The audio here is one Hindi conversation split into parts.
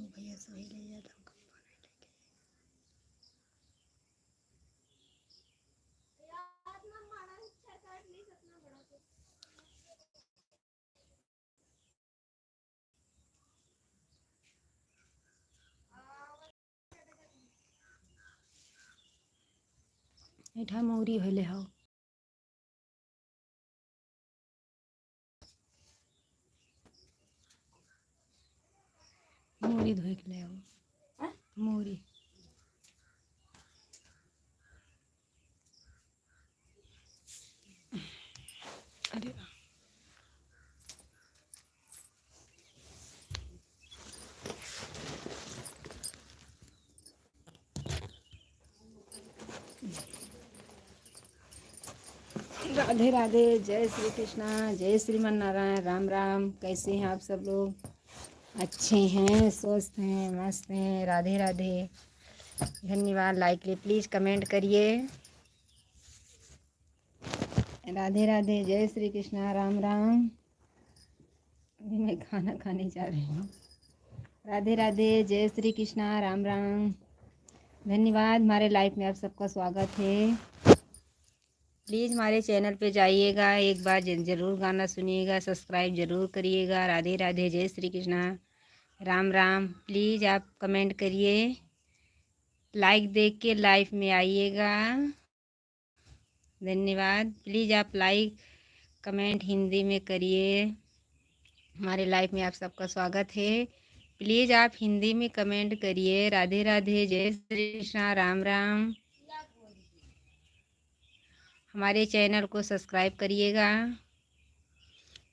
भैया सही ले जाता हूँ। मीठा मौरी होले हो मौरी धोई के ले हो मौरी अरे राधे राधे, जय श्री कृष्णा, जय श्रीमन नारायण, राम राम। कैसे हैं आप सब लोग? अच्छे हैं, स्वस्थ हैं, मस्त हैं। राधे राधे, धन्यवाद। लाइक लिए प्लीज़ कमेंट करिए। राधे राधे, जय श्री कृष्णा, राम राम। अभी मैं खाना खाने जा रही हूँ। राधे राधे, जय श्री कृष्णा, राम राम। धन्यवाद। हमारे लाइफ में आप सबका स्वागत है। प्लीज़ हमारे चैनल पे जाइएगा, एक बार ज़रूर गाना सुनिएगा, सब्सक्राइब ज़रूर करिएगा। राधे राधे, जय श्री कृष्णा, राम राम। प्लीज़ आप कमेंट करिए, लाइक देख के लाइफ में आइएगा। धन्यवाद। प्लीज़ आप लाइक कमेंट हिंदी में करिए। हमारे लाइफ में आप सबका स्वागत है। प्लीज़ आप हिंदी में कमेंट करिए। राधे राधे, जय श्री कृष्णा, राम राम। हमारे चैनल को सब्सक्राइब करिएगा।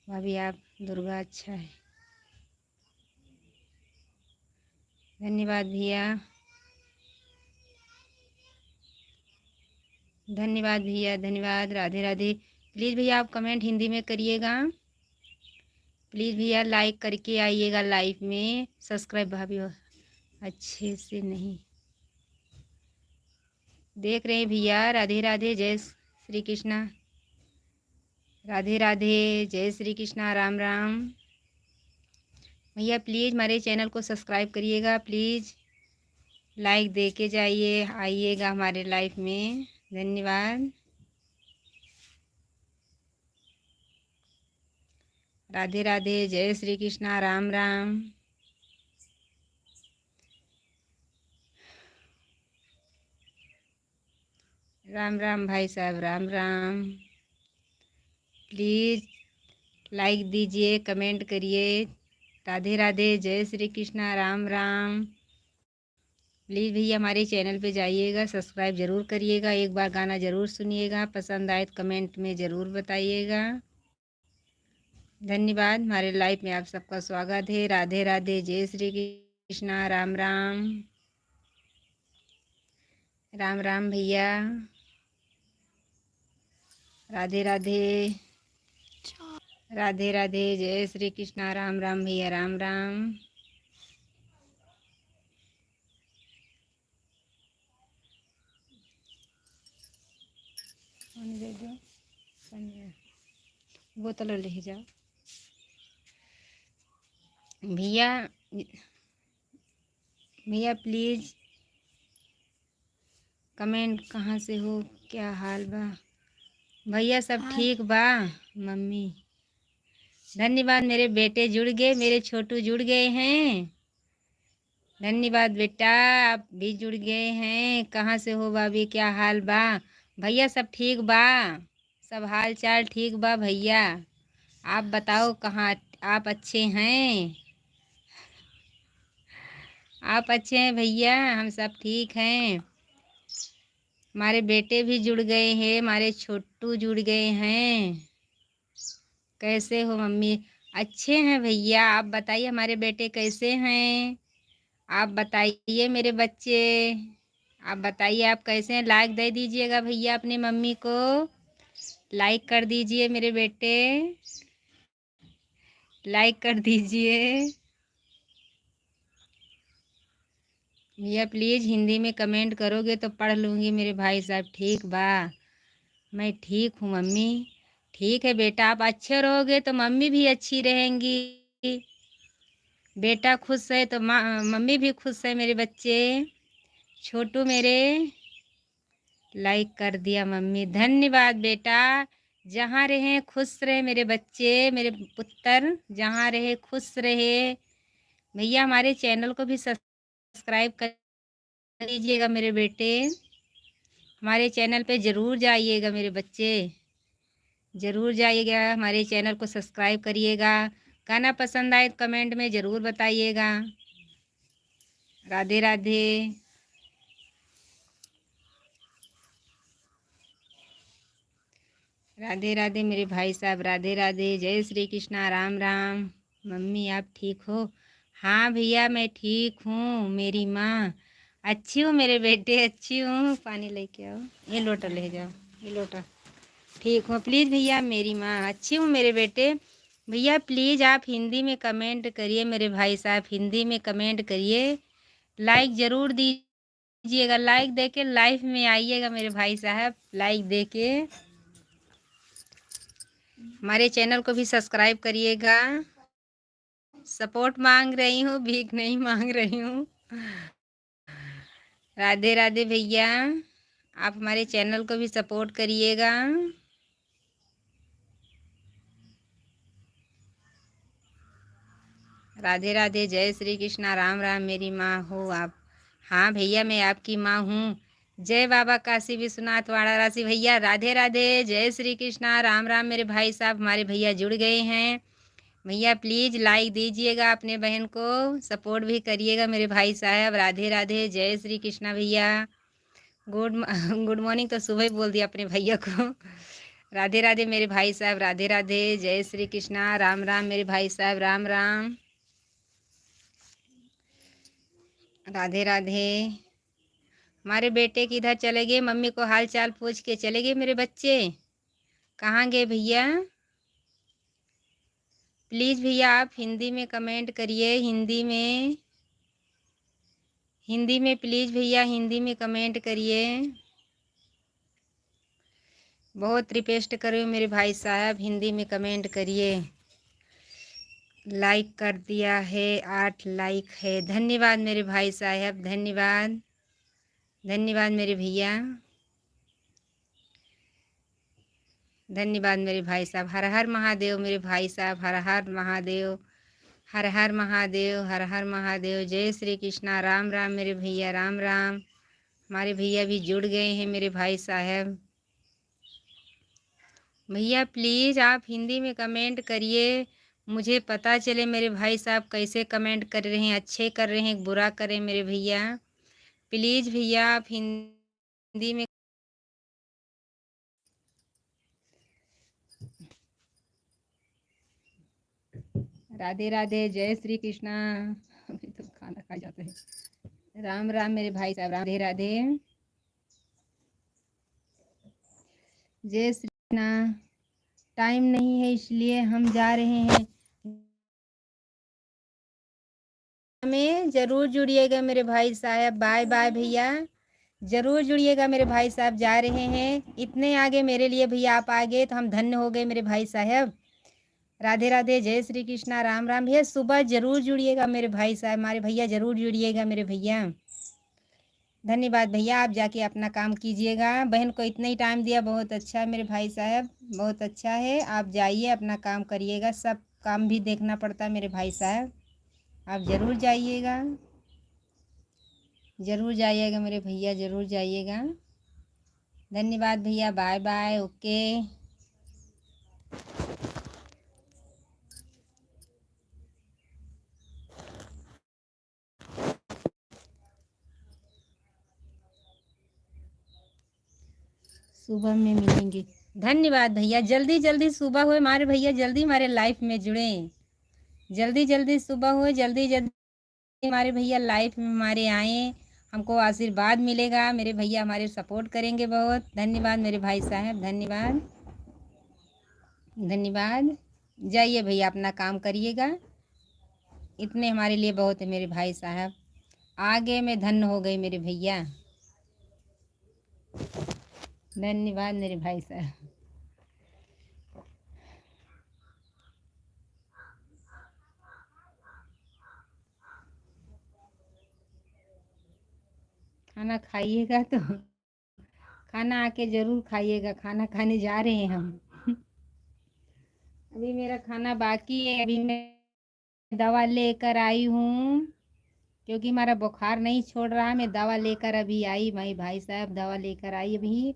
भाभी आप दुर्गा अच्छा है। धन्यवाद भैया, धन्यवाद भैया, धन्यवाद। राधे राधे। प्लीज़ भैया आप कमेंट हिंदी में करिएगा। प्लीज़ भैया लाइक करके आइएगा लाइव में। सब्सक्राइब भाभी अच्छे से नहीं देख रहे हैं भैया। राधे राधे, जय श्री कृष्णा। राधे राधे, जय श्री कृष्णा, राम राम। भैया प्लीज़ हमारे चैनल को सब्सक्राइब करिएगा। प्लीज़ लाइक दे के जाइए, आइएगा हमारे लाइफ में। धन्यवाद। राधे राधे, जय श्री कृष्णा, राम राम। राम राम भाई साहब, राम राम। प्लीज़ लाइक दीजिए, कमेंट करिए। राधे राधे, जय श्री कृष्णा, राम राम। प्लीज़ भैया हमारे चैनल पे जाइएगा, सब्सक्राइब ज़रूर करिएगा, एक बार गाना ज़रूर सुनिएगा, पसंद आए तो कमेंट में ज़रूर बताइएगा। धन्यवाद। हमारे लाइफ में आप सबका स्वागत है। राधे राधे, जय श्री कृष्णा, राम राम। राम राम भैया। राधे राधे, राधे राधे, जय श्री कृष्णा, राम राम भैया, राम राम। पानी दे दो, बोतल ले जाओ भैया। भैया प्लीज़ कमेंट कहाँ से हो, क्या हाल बा? भैया सब ठीक बा? मम्मी धन्यवाद। मेरे बेटे जुड़ गए, मेरे छोटू जुड़ गए हैं। धन्यवाद बेटा, आप भी जुड़ गए हैं। कहाँ से हो भाभी, क्या हाल बा? भैया सब ठीक बा? सब हाल चाल ठीक बा भैया? आप बताओ कहाँ आप अच्छे हैं? आप अच्छे हैं भैया? हम सब ठीक हैं। हमारे बेटे भी जुड़ गए हैं, हमारे छोटू जुड़ गए हैं। कैसे हो मम्मी? अच्छे हैं भैया। आप बताइए हमारे बेटे कैसे हैं? आप बताइए मेरे बच्चे। आप बताइए आप कैसे हैं? लाइक दे दीजिएगा भैया अपनी मम्मी को। लाइक कर दीजिए मेरे बेटे। लाइक कर दीजिए भैया। प्लीज़ हिंदी में कमेंट करोगे तो पढ़ लूँगी मेरे भाई साहब। ठीक बा। मैं ठीक हूँ मम्मी। ठीक है बेटा, आप अच्छे रहोगे तो मम्मी भी अच्छी रहेंगी। बेटा खुश है तो माँ मम्मी भी खुश है मेरे बच्चे। छोटू मेरे लाइक कर दिया मम्मी। धन्यवाद बेटा। जहाँ रहे खुश रहे मेरे बच्चे, मेरे पुत्र जहाँ रहे खुश रहे। भैया हमारे चैनल को भी सब्सक्राइब कर लीजिएगा मेरे बेटे। हमारे चैनल पे ज़रूर जाइएगा मेरे बच्चे। ज़रूर जाइएगा, हमारे चैनल को सब्सक्राइब करिएगा। गाना पसंद आए तो कमेंट में ज़रूर बताइएगा। राधे राधे। राधे राधे मेरे भाई साहब। राधे राधे। जय श्री कृष्णा। राम राम। मम्मी आप ठीक हो? हाँ भैया मैं ठीक हूँ। मेरी माँ अच्छी हूँ। मेरे बेटे अच्छी हूँ। पानी लेके आओ, ये लोटा ले जाओ, ये लोटा। ठीक हूँ प्लीज़ भैया। मेरी माँ अच्छी हूँ मेरे बेटे। भैया प्लीज़ आप हिंदी में कमेंट करिए मेरे भाई साहब। हिंदी में कमेंट करिए। लाइक ज़रूर दीजिएगा। लाइक दे के लाइफ में आइएगा मेरे भाई साहब। लाइक दे के हमारे चैनल को भी सब्सक्राइब करिएगा। सपोर्ट मांग रही हूँ, भीख नहीं मांग रही हूँ। राधे राधे भैया। आप हमारे चैनल को भी सपोर्ट करिएगा। राधे राधे। जय श्री कृष्णा। राम राम। मेरी माँ हो आप? हाँ भैया मैं आपकी माँ हूँ। जय बाबा काशी विश्वनाथ वाराणसी। भैया राधे राधे। जय श्री कृष्णा। राम राम मेरे भाई साहब। हमारे भैया जुड़ गए हैं। भैया प्लीज़ लाइक दीजिएगा, अपने बहन को सपोर्ट भी करिएगा मेरे भाई साहब। राधे राधे। जय श्री कृष्णा भैया। गुड मॉर्निंग तो सुबह ही बोल दिया अपने भैया को। राधे राधे मेरे भाई साहब। राधे राधे। जय श्री कृष्णा। राम राम मेरे भाई साहब। राम राम। राधे राधे। हमारे बेटे किधर चले गए? मम्मी को हाल चाल पूछ के चले गए मेरे बच्चे। कहाँ गए भैया? प्लीज़ भैया आप हिंदी में कमेंट करिए। हिंदी में प्लीज़ भैया हिंदी में कमेंट करिए। बहुत रिक्वेस्ट करो मेरे भाई साहब, हिंदी में कमेंट करिए। लाइक कर दिया है, 8 लाइक है। धन्यवाद मेरे भाई साहब। धन्यवाद। धन्यवाद मेरे भैया। धन्यवाद मेरे भाई साहब। हर हर महादेव मेरे भाई साहब। हर हर महादेव। हर हर महादेव। हर हर महादेव। जय श्री कृष्णा। राम राम मेरे भैया। राम राम। हमारे भैया भी जुड़ गए हैं मेरे भाई साहब। भैया प्लीज़ आप हिंदी में कमेंट करिए, मुझे पता चले मेरे भाई साहब कैसे कमेंट कर रहे हैं। अच्छे कर रहे हैं बुरा कर रहे हैं मेरे भैया। प्लीज़ भैया आप हिंदी में। राधे राधे। जय श्री कृष्णा। अभी तो खाना खा जाते हैं। राम राम मेरे भाई साहब। राधे राधे। जय श्री कृष्णा। टाइम नहीं है इसलिए हम जा रहे हैं। में ज़रूर जुड़िएगा मेरे भाई साहब। बाय बाय भैया। ज़रूर जुड़िएगा मेरे भाई साहब। जा रहे हैं इतने आगे मेरे लिए भैया। आप आगे तो हम धन्य हो गए मेरे भाई साहब। राधे राधे। जय श्री कृष्णा। राम राम भैया। सुबह ज़रूर जुड़िएगा मेरे भाई साहब। हमारे भैया ज़रूर जुड़िएगा मेरे भैया। धन्यवाद भैया। आप जाके अपना काम कीजिएगा। बहन को इतना ही टाइम दिया, बहुत अच्छा है मेरे भाई साहब। बहुत अच्छा है। आप जाइए अपना काम करिएगा। सब काम भी देखना पड़ता है मेरे भाई साहब। आप ज़रूर जाइएगा। ज़रूर जाइएगा मेरे भैया। ज़रूर जाइएगा। धन्यवाद भैया। Bye bye. ओके। सुबह में मिलेंगे। धन्यवाद भैया। जल्दी जल्दी सुबह हुए हमारे भैया, जल्दी हमारे लाइफ में जुड़ें। जल्दी जल्दी सुबह हो, जल्दी जल्दी हमारे भैया लाइफ में हमारे आए, हमको आशीर्वाद मिलेगा। मेरे भैया हमारे सपोर्ट करेंगे बहुत। धन्यवाद मेरे भाई साहब, धन्यवाद धन्यवाद। जाइए भैया अपना काम करिएगा, इतने हमारे लिए बहुत है मेरे भाई साहब। आगे में धन्य हो गए मेरे भैया। धन्यवाद मेरे भाई साहब। खाना खाइएगा तो खाना आके ज़रूर खाइएगा। खाना खाने जा रहे हैं हम। अभी मेरा खाना बाकी है। अभी मैं दवा लेकर आई हूँ, क्योंकि हमारा बुखार नहीं छोड़ रहा। मैं दवा लेकर अभी आई, भाई भाई साहब दवा लेकर आई अभी।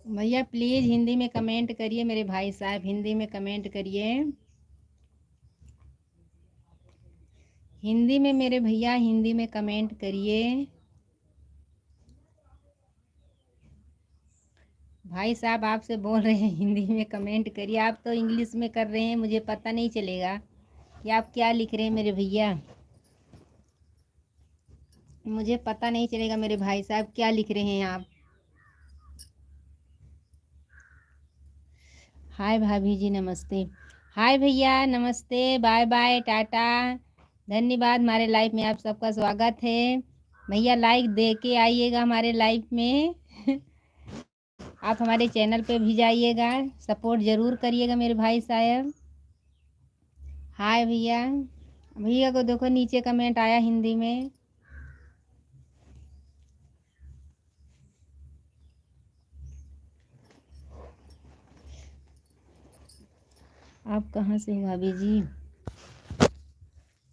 भैया प्लीज़ हिंदी में कमेंट करिए मेरे भाई साहब, हिंदी में कमेंट करिए। हिंदी में मेरे भैया, हिंदी में कमेंट करिए। भाई साहब आपसे बोल रहे हैं हिंदी में कमेंट करिए। आप तो इंग्लिश में कर रहे हैं, मुझे पता नहीं चलेगा कि आप क्या लिख रहे हैं मेरे भैया। मुझे पता नहीं चलेगा मेरे भाई साहब क्या लिख रहे हैं आप। हाय भाभी जी नमस्ते। हाय भैया नमस्ते, बाय बाय टाटा। धन्यवाद, हमारे लाइफ में आप सबका स्वागत है। भैया लाइक दे के आइएगा हमारे लाइफ में। आप हमारे चैनल पे भी जाइएगा, सपोर्ट ज़रूर करिएगा मेरे भाई साहब। हाय भैया। भैया को देखो नीचे कमेंट आया हिंदी में। आप कहाँ से हो भाभी जी?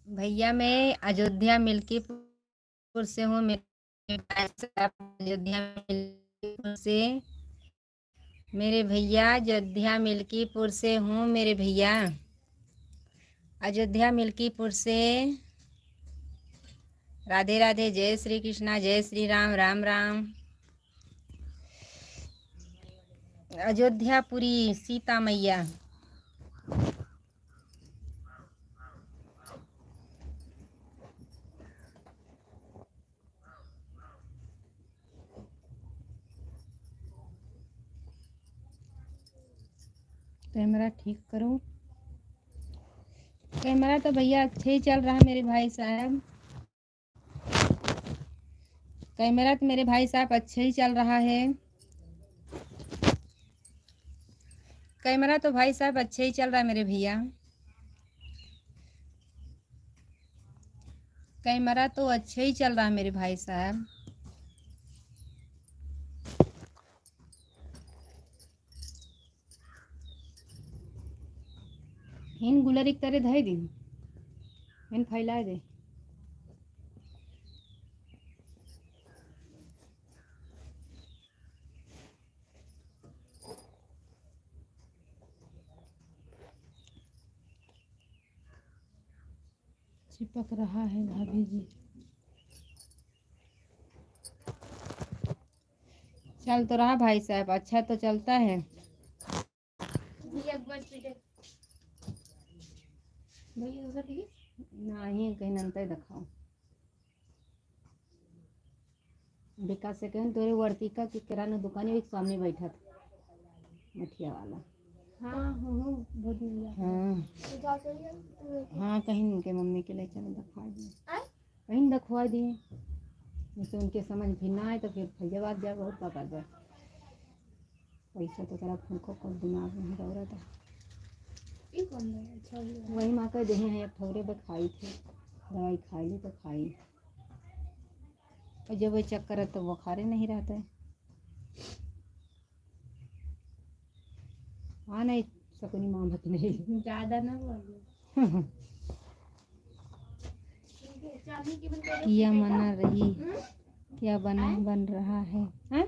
भैया मैं अयोध्या मिल्कीपुर से हूँ। मेरे भाई साहब अयोध्या मिल्कीपुर से। मेरे भैया अयोध्या मिल्कीपुर से हूँ मेरे भैया, अयोध्या मिल्कीपुर से। राधे राधे, जय श्री कृष्णा, जय श्री राम, राम राम। अयोध्यापुरी सीता मैया। कैमरा ठीक करो। कैमरा तो भैया अच्छे ही चल रहा है मेरे भाई साहब। कैमरा तो मेरे भाई साहब अच्छे ही चल रहा है। कैमरा तो भाई साहब अच्छे ही चल रहा है मेरे भैया। कैमरा तो अच्छे ही चल रहा है मेरे भाई साहब। हिन गुलरिक तरह धय दी, हिन फैला दे। चिपक रहा है भाभी जी। चल तो रहा भाई साहब, अच्छा तो चलता है। नहीं कहीं नंतर दिखाओ। विकास से कहें तोरे वर्तिका की किराना दुकान एक सामने बैठा था मठिया वाला। हाँ हाँ कहीं उनके मम्मी के लिए चलो दिखा दिए, कहीं दिखवा दिए। जैसे उनके समझ भी ना आए तो फिर फैजाबाद जाए बहुत पापा जाए। पैसा तो तेरा फोन को दिमाग में ही रह रहा था। वही माँ कह दे हैं एक ठौरे पे खाई थी दवाई, खाई ली तो खाई, और जब वही चक्कर है तो बुखार ही नहीं रहता है। हाँ नहीं सकुनी माँ भत नहीं ज़्यादा ना बोलो। क्या मना रही, क्या बन रहा है। हाँ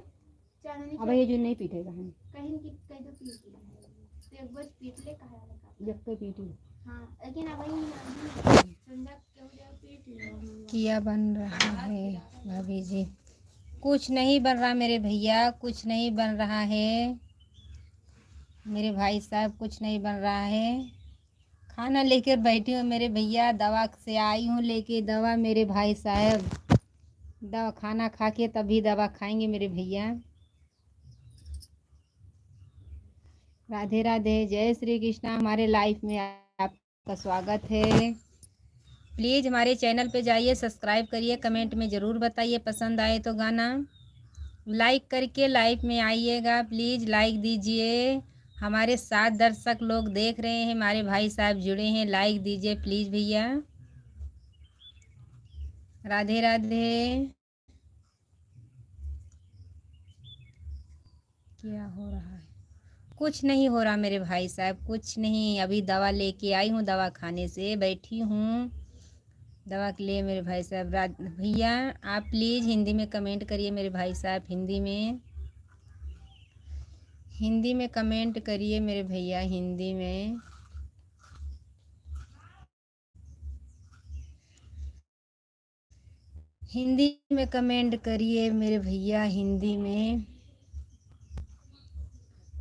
अब ये जो नहीं पीटेगा हम कहीं की कहीं तो पीट ले, एक बार पीट ले कहा जब पे पीटी क्या बन रहा है भाभी जी? कुछ नहीं बन रहा मेरे भैया, कुछ नहीं बन रहा है मेरे भाई साहब, कुछ नहीं बन रहा है। खाना लेकर बैठी हूँ मेरे भैया, दवा से आई हूँ लेके दवा मेरे भाई साहब। दवा खाना खा के तभी दवा खाएंगे मेरे भैया। राधे राधे, जय श्री कृष्णा। हमारे लाइफ में आपका स्वागत है। प्लीज़ हमारे चैनल पे जाइए, सब्सक्राइब करिए, कमेंट में ज़रूर बताइए पसंद आए तो गाना। लाइक करके लाइव में आइएगा, प्लीज़ लाइक दीजिए। हमारे 7 दर्शक लोग देख रहे हैं, हमारे भाई साहब जुड़े हैं, लाइक दीजिए प्लीज़ भैया। राधे राधे। क्या हो रहा है? कुछ नहीं हो रहा मेरे भाई साहब, कुछ नहीं। अभी दवा लेके आई हूँ, दवा खाने से बैठी हूँ दवा के लिए मेरे भाई साहब। भैया आप प्लीज़ हिंदी में कमेंट करिए मेरे भाई साहब, हिंदी में कमेंट करिए मेरे भैया, हिंदी में। हिंदी में कमेंट करिए मेरे भैया, हिंदी में।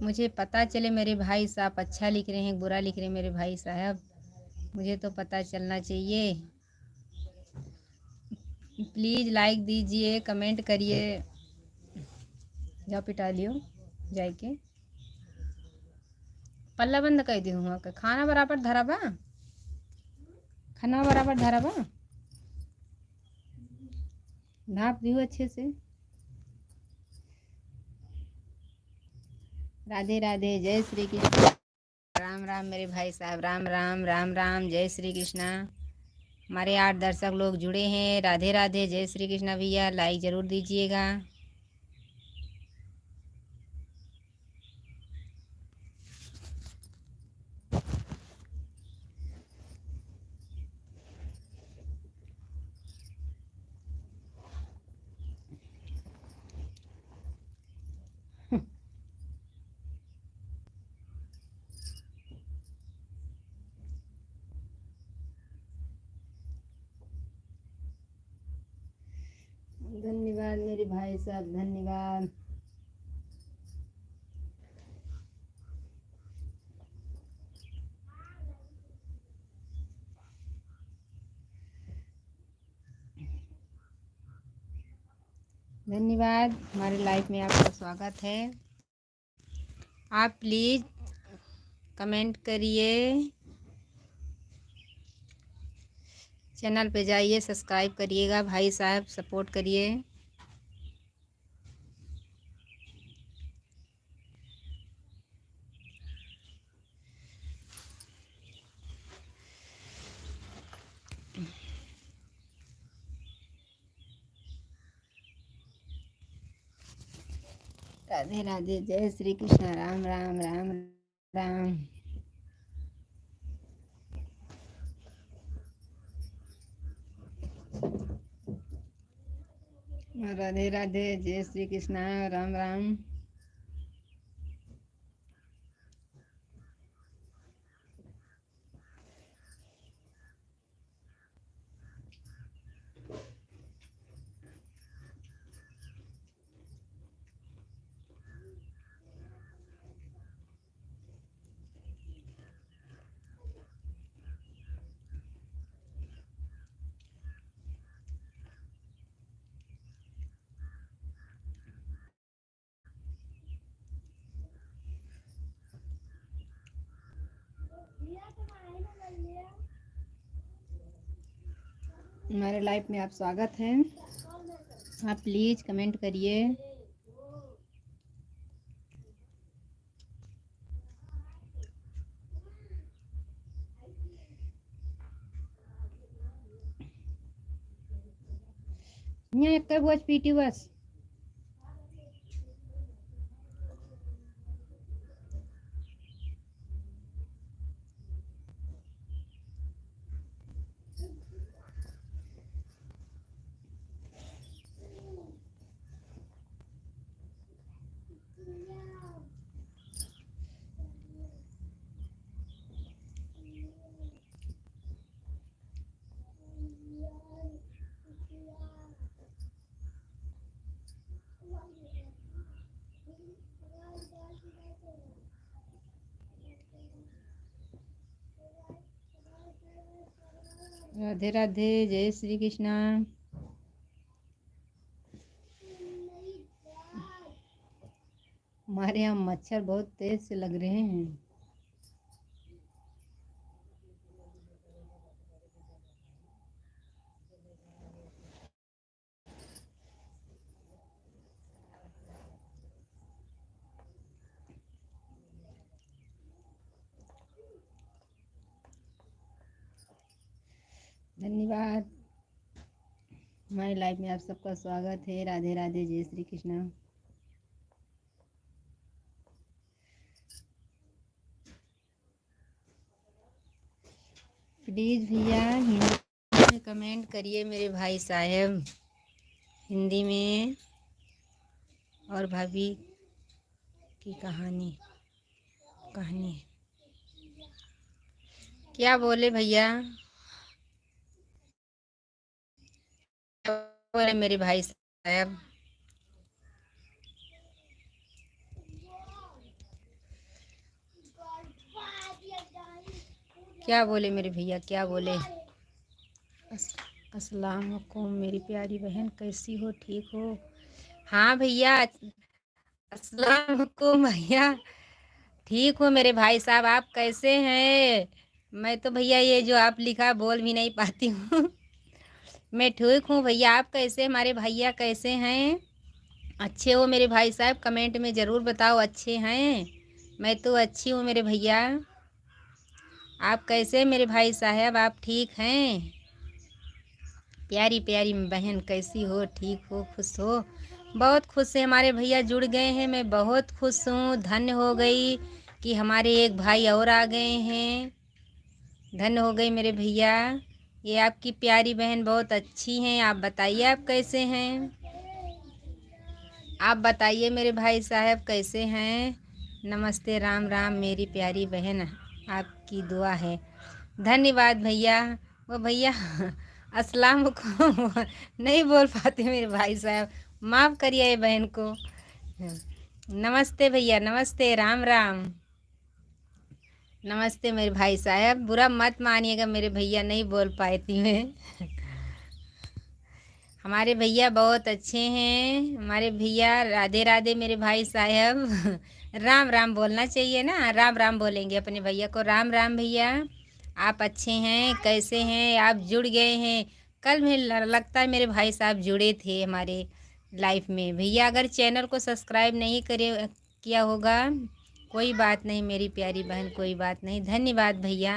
मुझे पता चले मेरे भाई साहब अच्छा लिख रहे हैं बुरा लिख रहे हैं मेरे भाई साहब, मुझे तो पता चलना चाहिए। प्लीज़ लाइक दीजिए, कमेंट करिए। जाओ पिटा लियो जाके, पल्ला बंद कर दी हूँ। खाना बराबर धरा बा, खाना बराबर धरा बा, नाप दियो अच्छे से। राधे राधे, जय श्री कृष्ण। राम राम मेरे भाई साहब, राम राम राम राम, जय श्री कृष्णा। हमारे 8 दर्शक लोग जुड़े हैं। राधे राधे, जय श्री कृष्णा भैया, लाइक ज़रूर दीजिएगा। धन्यवाद मेरे भाई साहब, धन्यवाद। धन्यवाद, हमारे लाइफ में आपका स्वागत है। आप प्लीज़ कमेंट करिए, चैनल पे जाइए, सब्सक्राइब करिएगा भाई साहब, सपोर्ट करिए। राधे राधे, जय श्री कृष्ण, राम राम राम राम। राधे राधे, जय श्री कृष्ण, राम राम। हमारे लाइफ में आप स्वागत है। आप प्लीज़ कमेंट करिए। यहाँ एक बुआज पीटी बस। राधे राधे, जय श्री कृष्णा। हमारे यहाँ मच्छर बहुत तेज से लग रहे हैं। धन्यवाद। हमारे लाइव में आप सबका स्वागत है। राधे राधे, जय श्री कृष्णा। प्लीज़ भैया हिंदी में कमेंट करिए मेरे भाई साहब, हिंदी में। और भाभी की कहानी क्या बोले भैया? बोले मेरे भाई साहब? क्या बोले मेरे भैया, क्या बोले? अस्सलाम वालेकुम मेरी प्यारी बहन, कैसी हो? ठीक हो? हाँ भैया, अस्सलाम वालेकुम भैया। ठीक हो मेरे भाई साहब, आप कैसे हैं? मैं तो भैया ये जो आप लिखा बोल भी नहीं पाती हूँ। मैं ठीक हूँ भैया, आप कैसे? हमारे भैया कैसे हैं? अच्छे हो मेरे भाई साहब? कमेंट में ज़रूर बताओ अच्छे हैं। मैं तो अच्छी हूँ मेरे भैया। आप कैसे मेरे भाई साहब? आप ठीक हैं? प्यारी प्यारी बहन कैसी हो? ठीक हो? खुश हो? बहुत खुश है, हमारे भैया जुड़ गए हैं। मैं बहुत खुश हूँ, धन्य हो गई कि हमारे एक भाई और आ गए हैं। धन्य हो गई मेरे भैया। ये आपकी प्यारी बहन बहुत अच्छी हैं। आप बताइए आप कैसे हैं? आप बताइए मेरे भाई साहब कैसे हैं? नमस्ते, राम राम मेरी प्यारी बहन, आपकी दुआ है। धन्यवाद भैया। वो भैया अस्सलाम वालेकुम नहीं बोल पाते मेरे भाई साहब, माफ़ करिए ये बहन को। नमस्ते भैया, नमस्ते, राम राम। नमस्ते मेरे भाई साहब, बुरा मत मानिएगा मेरे भैया, नहीं बोल पाई थी मैं। हमारे भैया बहुत अच्छे हैं। हमारे भैया राधे राधे मेरे भाई साहब। राम राम बोलना चाहिए ना, राम राम बोलेंगे अपने भैया को। राम राम भैया, आप अच्छे हैं? कैसे हैं? आप जुड़ गए हैं। कल में लगता है मेरे भाई साहब जुड़े थे हमारे लाइफ में। भैया अगर चैनल को सब्सक्राइब नहीं करे किया होगा, कोई बात नहीं मेरी प्यारी बहन, कोई बात नहीं। धन्यवाद भैया।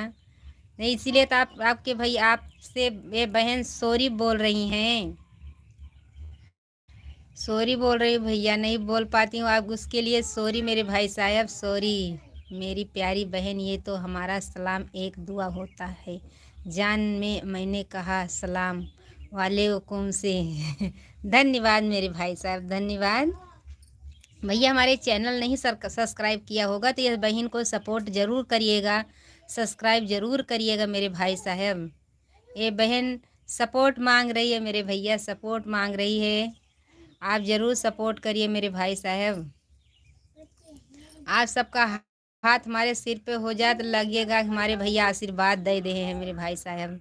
नहीं इसीलिए तो आपके भैया आपसे ये बहन सॉरी बोल रही हैं। सॉरी बोल रही हूँ भैया, नहीं बोल पाती हूँ, आप उसके लिए सॉरी मेरे भाई साहब, सॉरी मेरी प्यारी बहन। ये तो हमारा सलाम एक दुआ होता है। जान में मैंने कहा सलाम वालेकुम से। धन्यवाद मेरे भाई साहब, धन्यवाद। भैया हमारे चैनल नहीं सब्सक्राइब किया होगा तो ये बहन को सपोर्ट ज़रूर करिएगा, सब्सक्राइब ज़रूर करिएगा मेरे भाई साहब। ये बहन सपोर्ट मांग रही है मेरे भैया, सपोर्ट मांग रही है। आप ज़रूर सपोर्ट करिए मेरे भाई साहब। आप सबका हाथ हमारे सिर पे हो जाए तो लगेगा हमारे भैया आशीर्वाद दे रहे हैं मेरे भाई साहब।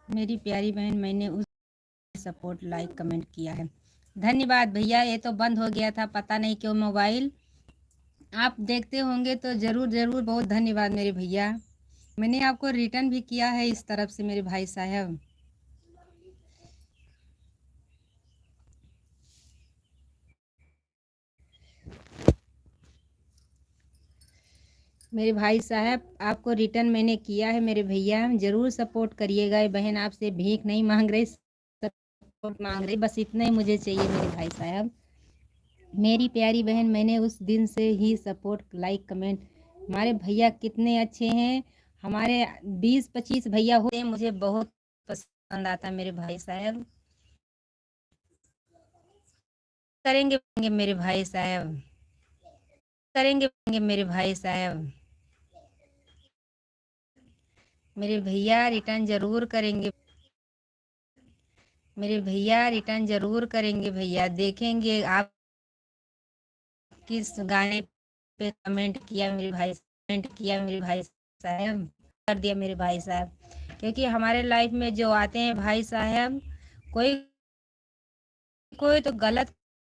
मेरी प्यारी बहन, मैंने उस सपोर्ट लाइक कमेंट किया है। धन्यवाद भैया। ये तो बंद हो गया था, पता नहीं क्यों मोबाइल। आप देखते होंगे तो ज़रूर ज़रूर, बहुत धन्यवाद मेरे भैया। मैंने आपको रिटर्न भी किया है इस तरफ से मेरे भाई साहब। मेरे भाई साहब आपको रिटर्न मैंने किया है मेरे भैया, ज़रूर सपोर्ट करिएगा। ये बहन आपसे भीख नहीं मांग रही, सपोर्ट मांग रही, बस इतना ही मुझे चाहिए मेरे भाई साहब। मेरी प्यारी बहन, मैंने उस दिन से ही सपोर्ट लाइक कमेंट। हमारे भैया कितने अच्छे हैं। हमारे 20-25 भैया होते हैं, मुझे बहुत पसंद आता मेरे भाई साहब। करेंगे मेरे भाई साहब। करेंगे मेरे भाई साहब, मेरे भैया रिटर्न जरूर करेंगे, मेरे भैया रिटर्न जरूर करेंगे। भैया देखेंगे आप किस गाने पे कमेंट किया मेरे भाई, कमेंट किया मेरे भाई साहब, कर दिया मेरे भाई साहब। क्योंकि हमारे लाइफ में जो आते हैं भाई साहब, कोई कोई तो गलत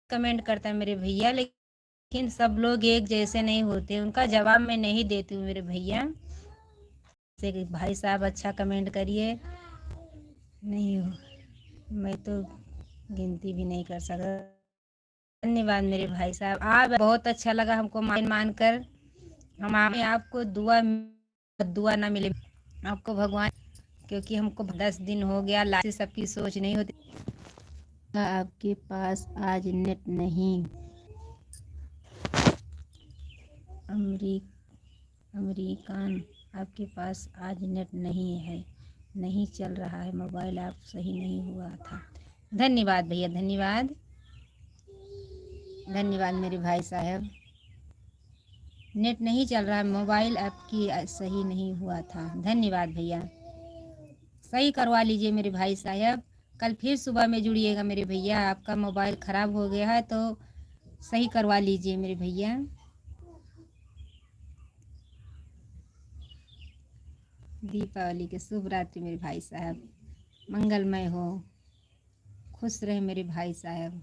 कमेंट करता है मेरे भैया, लेकिन सब लोग एक जैसे नहीं होते, उनका जवाब मैं नहीं देती हूँ मेरे भैया से कि भाई साहब अच्छा कमेंट करिए, नहीं हो, मैं तो गिनती भी नहीं कर सकता। धन्यवाद मेरे भाई साहब, आप बहुत अच्छा लगा हमको मान कर। हम आपको दुआ दुआ ना मिले आपको भगवान, क्योंकि हमको 10 दिन हो गया, लास्ट सबकी सोच नहीं होती। आपके पास आज नेट नहीं, अमरीकान आपके पास आज नेट नहीं है, नहीं चल रहा है, मोबाइल ऐप सही नहीं हुआ था। धन्यवाद भैया, धन्यवाद, धन्यवाद मेरे भाई साहब। नेट नहीं चल रहा है, मोबाइल ऐप की सही नहीं हुआ था। धन्यवाद भैया, सही करवा लीजिए मेरे भाई साहब। कल फिर सुबह में जुड़िएगा मेरे भैया, आपका मोबाइल ख़राब हो गया है तो सही करवा लीजिए मेरे भैया। दीपावली के शुभ रात्रि मेरे भाई साहब, मंगलमय हो, खुश रहे मेरे भाई साहब।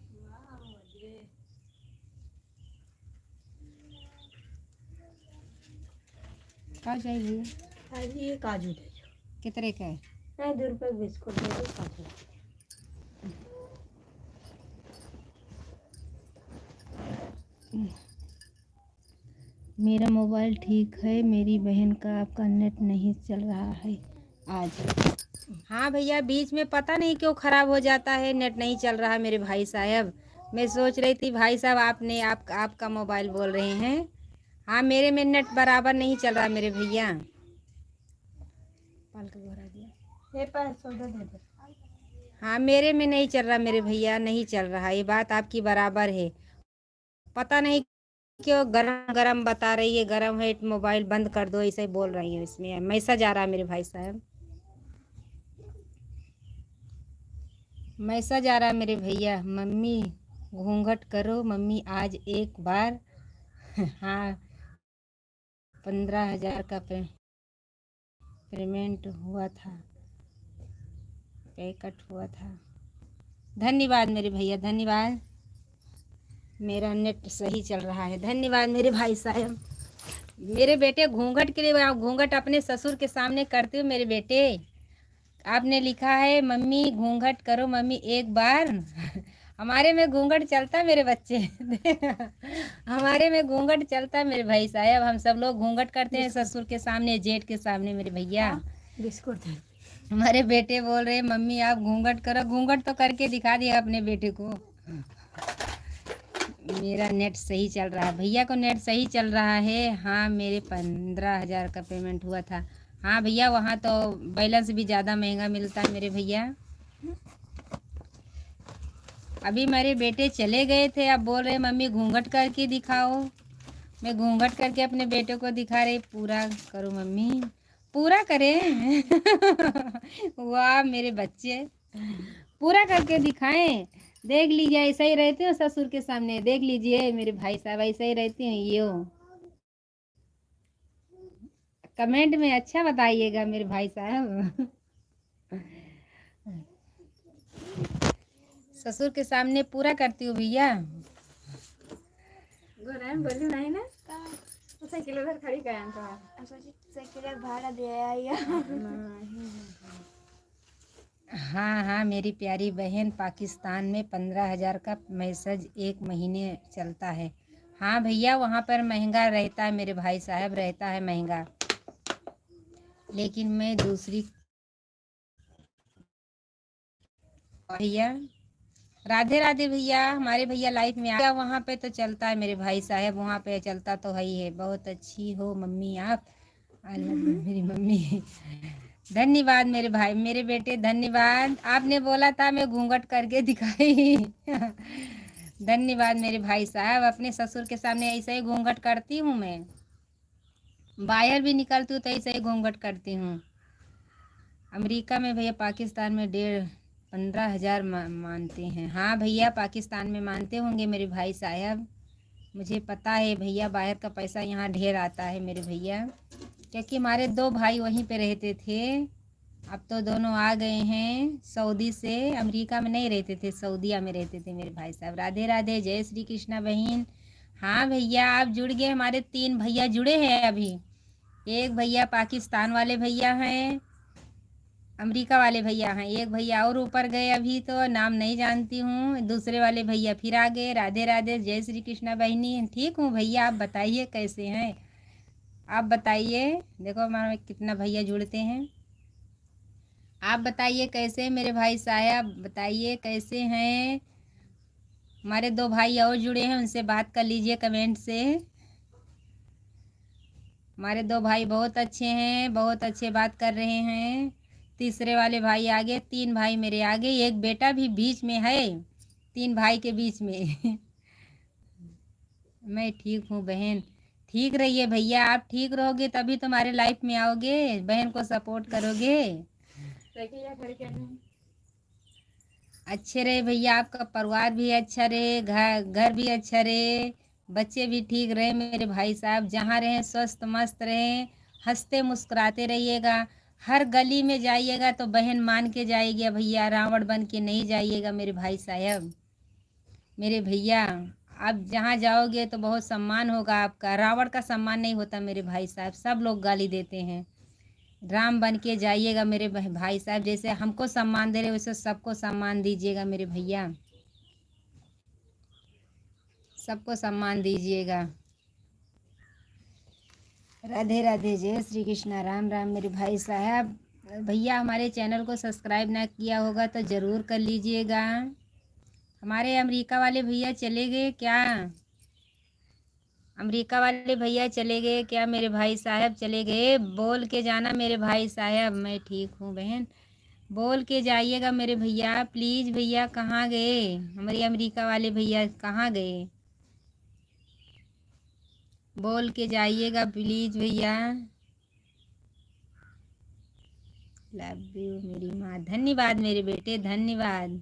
क्या चाहिए? ये काजू दे दो, कितने का है? 2 रुपए बिस्कुट दे दो, काजू। मेरा मोबाइल ठीक है, मेरी बहन का आपका नेट नहीं चल रहा है आज। हाँ भैया, बीच में पता नहीं क्यों ख़राब हो जाता है, नेट नहीं चल रहा मेरे भाई साहब। मैं सोच रही थी भाई साहब आपका मोबाइल बोल रहे हैं। हाँ, मेरे में नेट बराबर नहीं चल रहा मेरे भैया। पाल का भरा दिया, ये 500 दे दो। हाँ मेरे में नहीं चल रहा मेरे भैया, नहीं चल रहा, ये बात आपकी बराबर है। पता नहीं क्यों गरम गरम बता रही है, गरम है मोबाइल, बंद कर दो, ऐसे ही बोल रही हूँ। इसमें मैसेज आ रहा है मेरे भाई साहब, मैसेज आ रहा है मेरे भैया। मम्मी घूंघट करो मम्मी, आज एक बार। हाँ, 15,000 का पेमेंट हुआ था, पे कट हुआ था। धन्यवाद मेरे भैया, धन्यवाद, मेरा नेट सही चल रहा है। धन्यवाद मेरे भाई साहब। मेरे बेटे घूंघट के लिए, आप घूंघट अपने ससुर के सामने करते हो मेरे बेटे? आपने लिखा है मम्मी घूंघट करो मम्मी एक बार। हमारे में घूंघट चलता है मेरे बच्चे। हमारे में घूंघट चलता है मेरे भाई साहब, हम सब लोग घूंघट करते हैं ससुर के सामने, जेठ के सामने मेरे भैया। बिस्कुट दे। हमारे बेटे बोल रहे मम्मी आप घूंघट करो, घूंघट तो करके दिखा दिया अपने बेटे को। मेरा नेट सही चल रहा है, भैया को नेट सही चल रहा है। हाँ, मेरे 15,000 का पेमेंट हुआ था। हाँ भैया, वहाँ तो बैलेंस भी ज़्यादा महंगा मिलता है मेरे भैया। अभी मेरे बेटे चले गए थे, अब बोल रहे मम्मी घूंघट करके दिखाओ। मैं घूंघट करके अपने बेटे को दिखा रही, पूरा करो मम्मी, पूरा करें। वाह मेरे बच्चे, पूरा करके दिखाएं। देख लीजिए, ऐसा ही रहती हूँ ससुर के सामने, देख लीजिए मेरे भाई साहब, ऐसा ही रहती हूँ। ये कमेंट में अच्छा बताइएगा मेरे भाई साहब। ससुर के सामने पूरा करती हूँ भैया। बोलू नहीं ना, साइकिल उधर खड़ी करां तो साइकिल भाड़ा दे आया। हाँ हाँ मेरी प्यारी बहन, पाकिस्तान में 15,000 का मैसेज एक महीने चलता है। हाँ भैया, वहाँ पर महंगा रहता है मेरे भाई साहब, रहता है महंगा, लेकिन मैं दूसरी भैया, राधे राधे भैया, हमारे भैया लाइफ में आया, वहाँ पे तो चलता है मेरे भाई साहब, वहाँ पे चलता तो है ही है। बहुत अच्छी हो मम्मी आप, आई लव यू मेरी मम्मी। धन्यवाद मेरे भाई, मेरे बेटे, धन्यवाद। आपने बोला था मैं घूंघट करके दिखाई। धन्यवाद मेरे भाई साहब। अपने ससुर के सामने ऐसे ही घूंघट करती हूँ मैं, बाहर भी निकलती हूँ तो ऐसे ही घूंघट करती हूँ। अमेरिका में भैया, पाकिस्तान में 15,000 मानते हैं। हाँ भैया, पाकिस्तान में मानते होंगे मेरे भाई साहब, मुझे पता है भैया। बाहर का पैसा यहाँ ढेर आता है मेरे भैया, क्योंकि हमारे 2 भाई वहीं पे रहते थे। अब तो दोनों आ गए हैं सऊदी से। अमेरिका में नहीं रहते थे, सऊदीया में रहते थे मेरे भाई साहब। राधे राधे, जय श्री कृष्णा बहन। हाँ भैया, आप जुड़ गए। हमारे 3 भैया जुड़े हैं अभी। एक भैया पाकिस्तान वाले भैया हैं, अमेरिका वाले भैया हैं। एक भैया और ऊपर गए, अभी तो नाम नहीं जानती हूँ। दूसरे वाले भैया फिर आ गए। राधे राधे, जय श्री कृष्णा बहनी। ठीक हूँ भैया, आप बताइए कैसे हैं? आप बताइए। देखो हमारे कितना भैया जुड़ते हैं। आप बताइए कैसे मेरे भाई साहब, बताइए कैसे हैं? हमारे 2 भाई और जुड़े हैं, उनसे बात कर लीजिए कमेंट से। हमारे 2 भाई बहुत अच्छे हैं, बहुत अच्छे बात कर रहे हैं। तीसरे वाले भाई आगे, 3 भाई मेरे आगे, एक बेटा भी बीच में है, 3 भाई के बीच में। मैं ठीक हूँ बहन। ठीक रहिए भैया, आप ठीक रहोगे तभी तुम्हारे लाइफ में आओगे, बहन को सपोर्ट करोगे। अच्छे रहे भैया, आपका परिवार भी अच्छा रहे, घर घर भी अच्छा रहे, बच्चे भी ठीक रहे मेरे भाई साहब। जहाँ रहें स्वस्थ मस्त रहें, हंसते मुस्कुराते रहिएगा। हर गली में जाइएगा तो बहन मान के जाइएगा भैया, रावण बन के नहीं जाइएगा मेरे भाई साहब। मेरे भैया, आप जहाँ जाओगे तो बहुत सम्मान होगा आपका। रावण का सम्मान नहीं होता मेरे भाई साहब, सब लोग गाली देते हैं। राम बन के जाइएगा मेरे भाई साहब, जैसे हमको सम्मान दे रहे वैसे सबको सम्मान दीजिएगा मेरे भैया, सबको सम्मान दीजिएगा। राधे राधे, जय श्री कृष्णा, राम राम मेरे भाई साहब। भैया हमारे चैनल को सब्सक्राइब ना किया होगा तो ज़रूर कर लीजिएगा। हमारे अमेरिका वाले भैया चले गए क्या? अमेरिका वाले भैया चले गए क्या मेरे भाई साहब? चले गए, बोल के जाना मेरे भाई साहब। मैं ठीक हूँ बहन, बोल के जाइएगा मेरे भैया प्लीज़। भैया कहाँ गए हमारे अमेरिका वाले भैया, कहाँ गए? बोल के जाइएगा प्लीज़ भैया। लव यू मेरी माँ। धन्यवाद मेरे बेटे, धन्यवाद,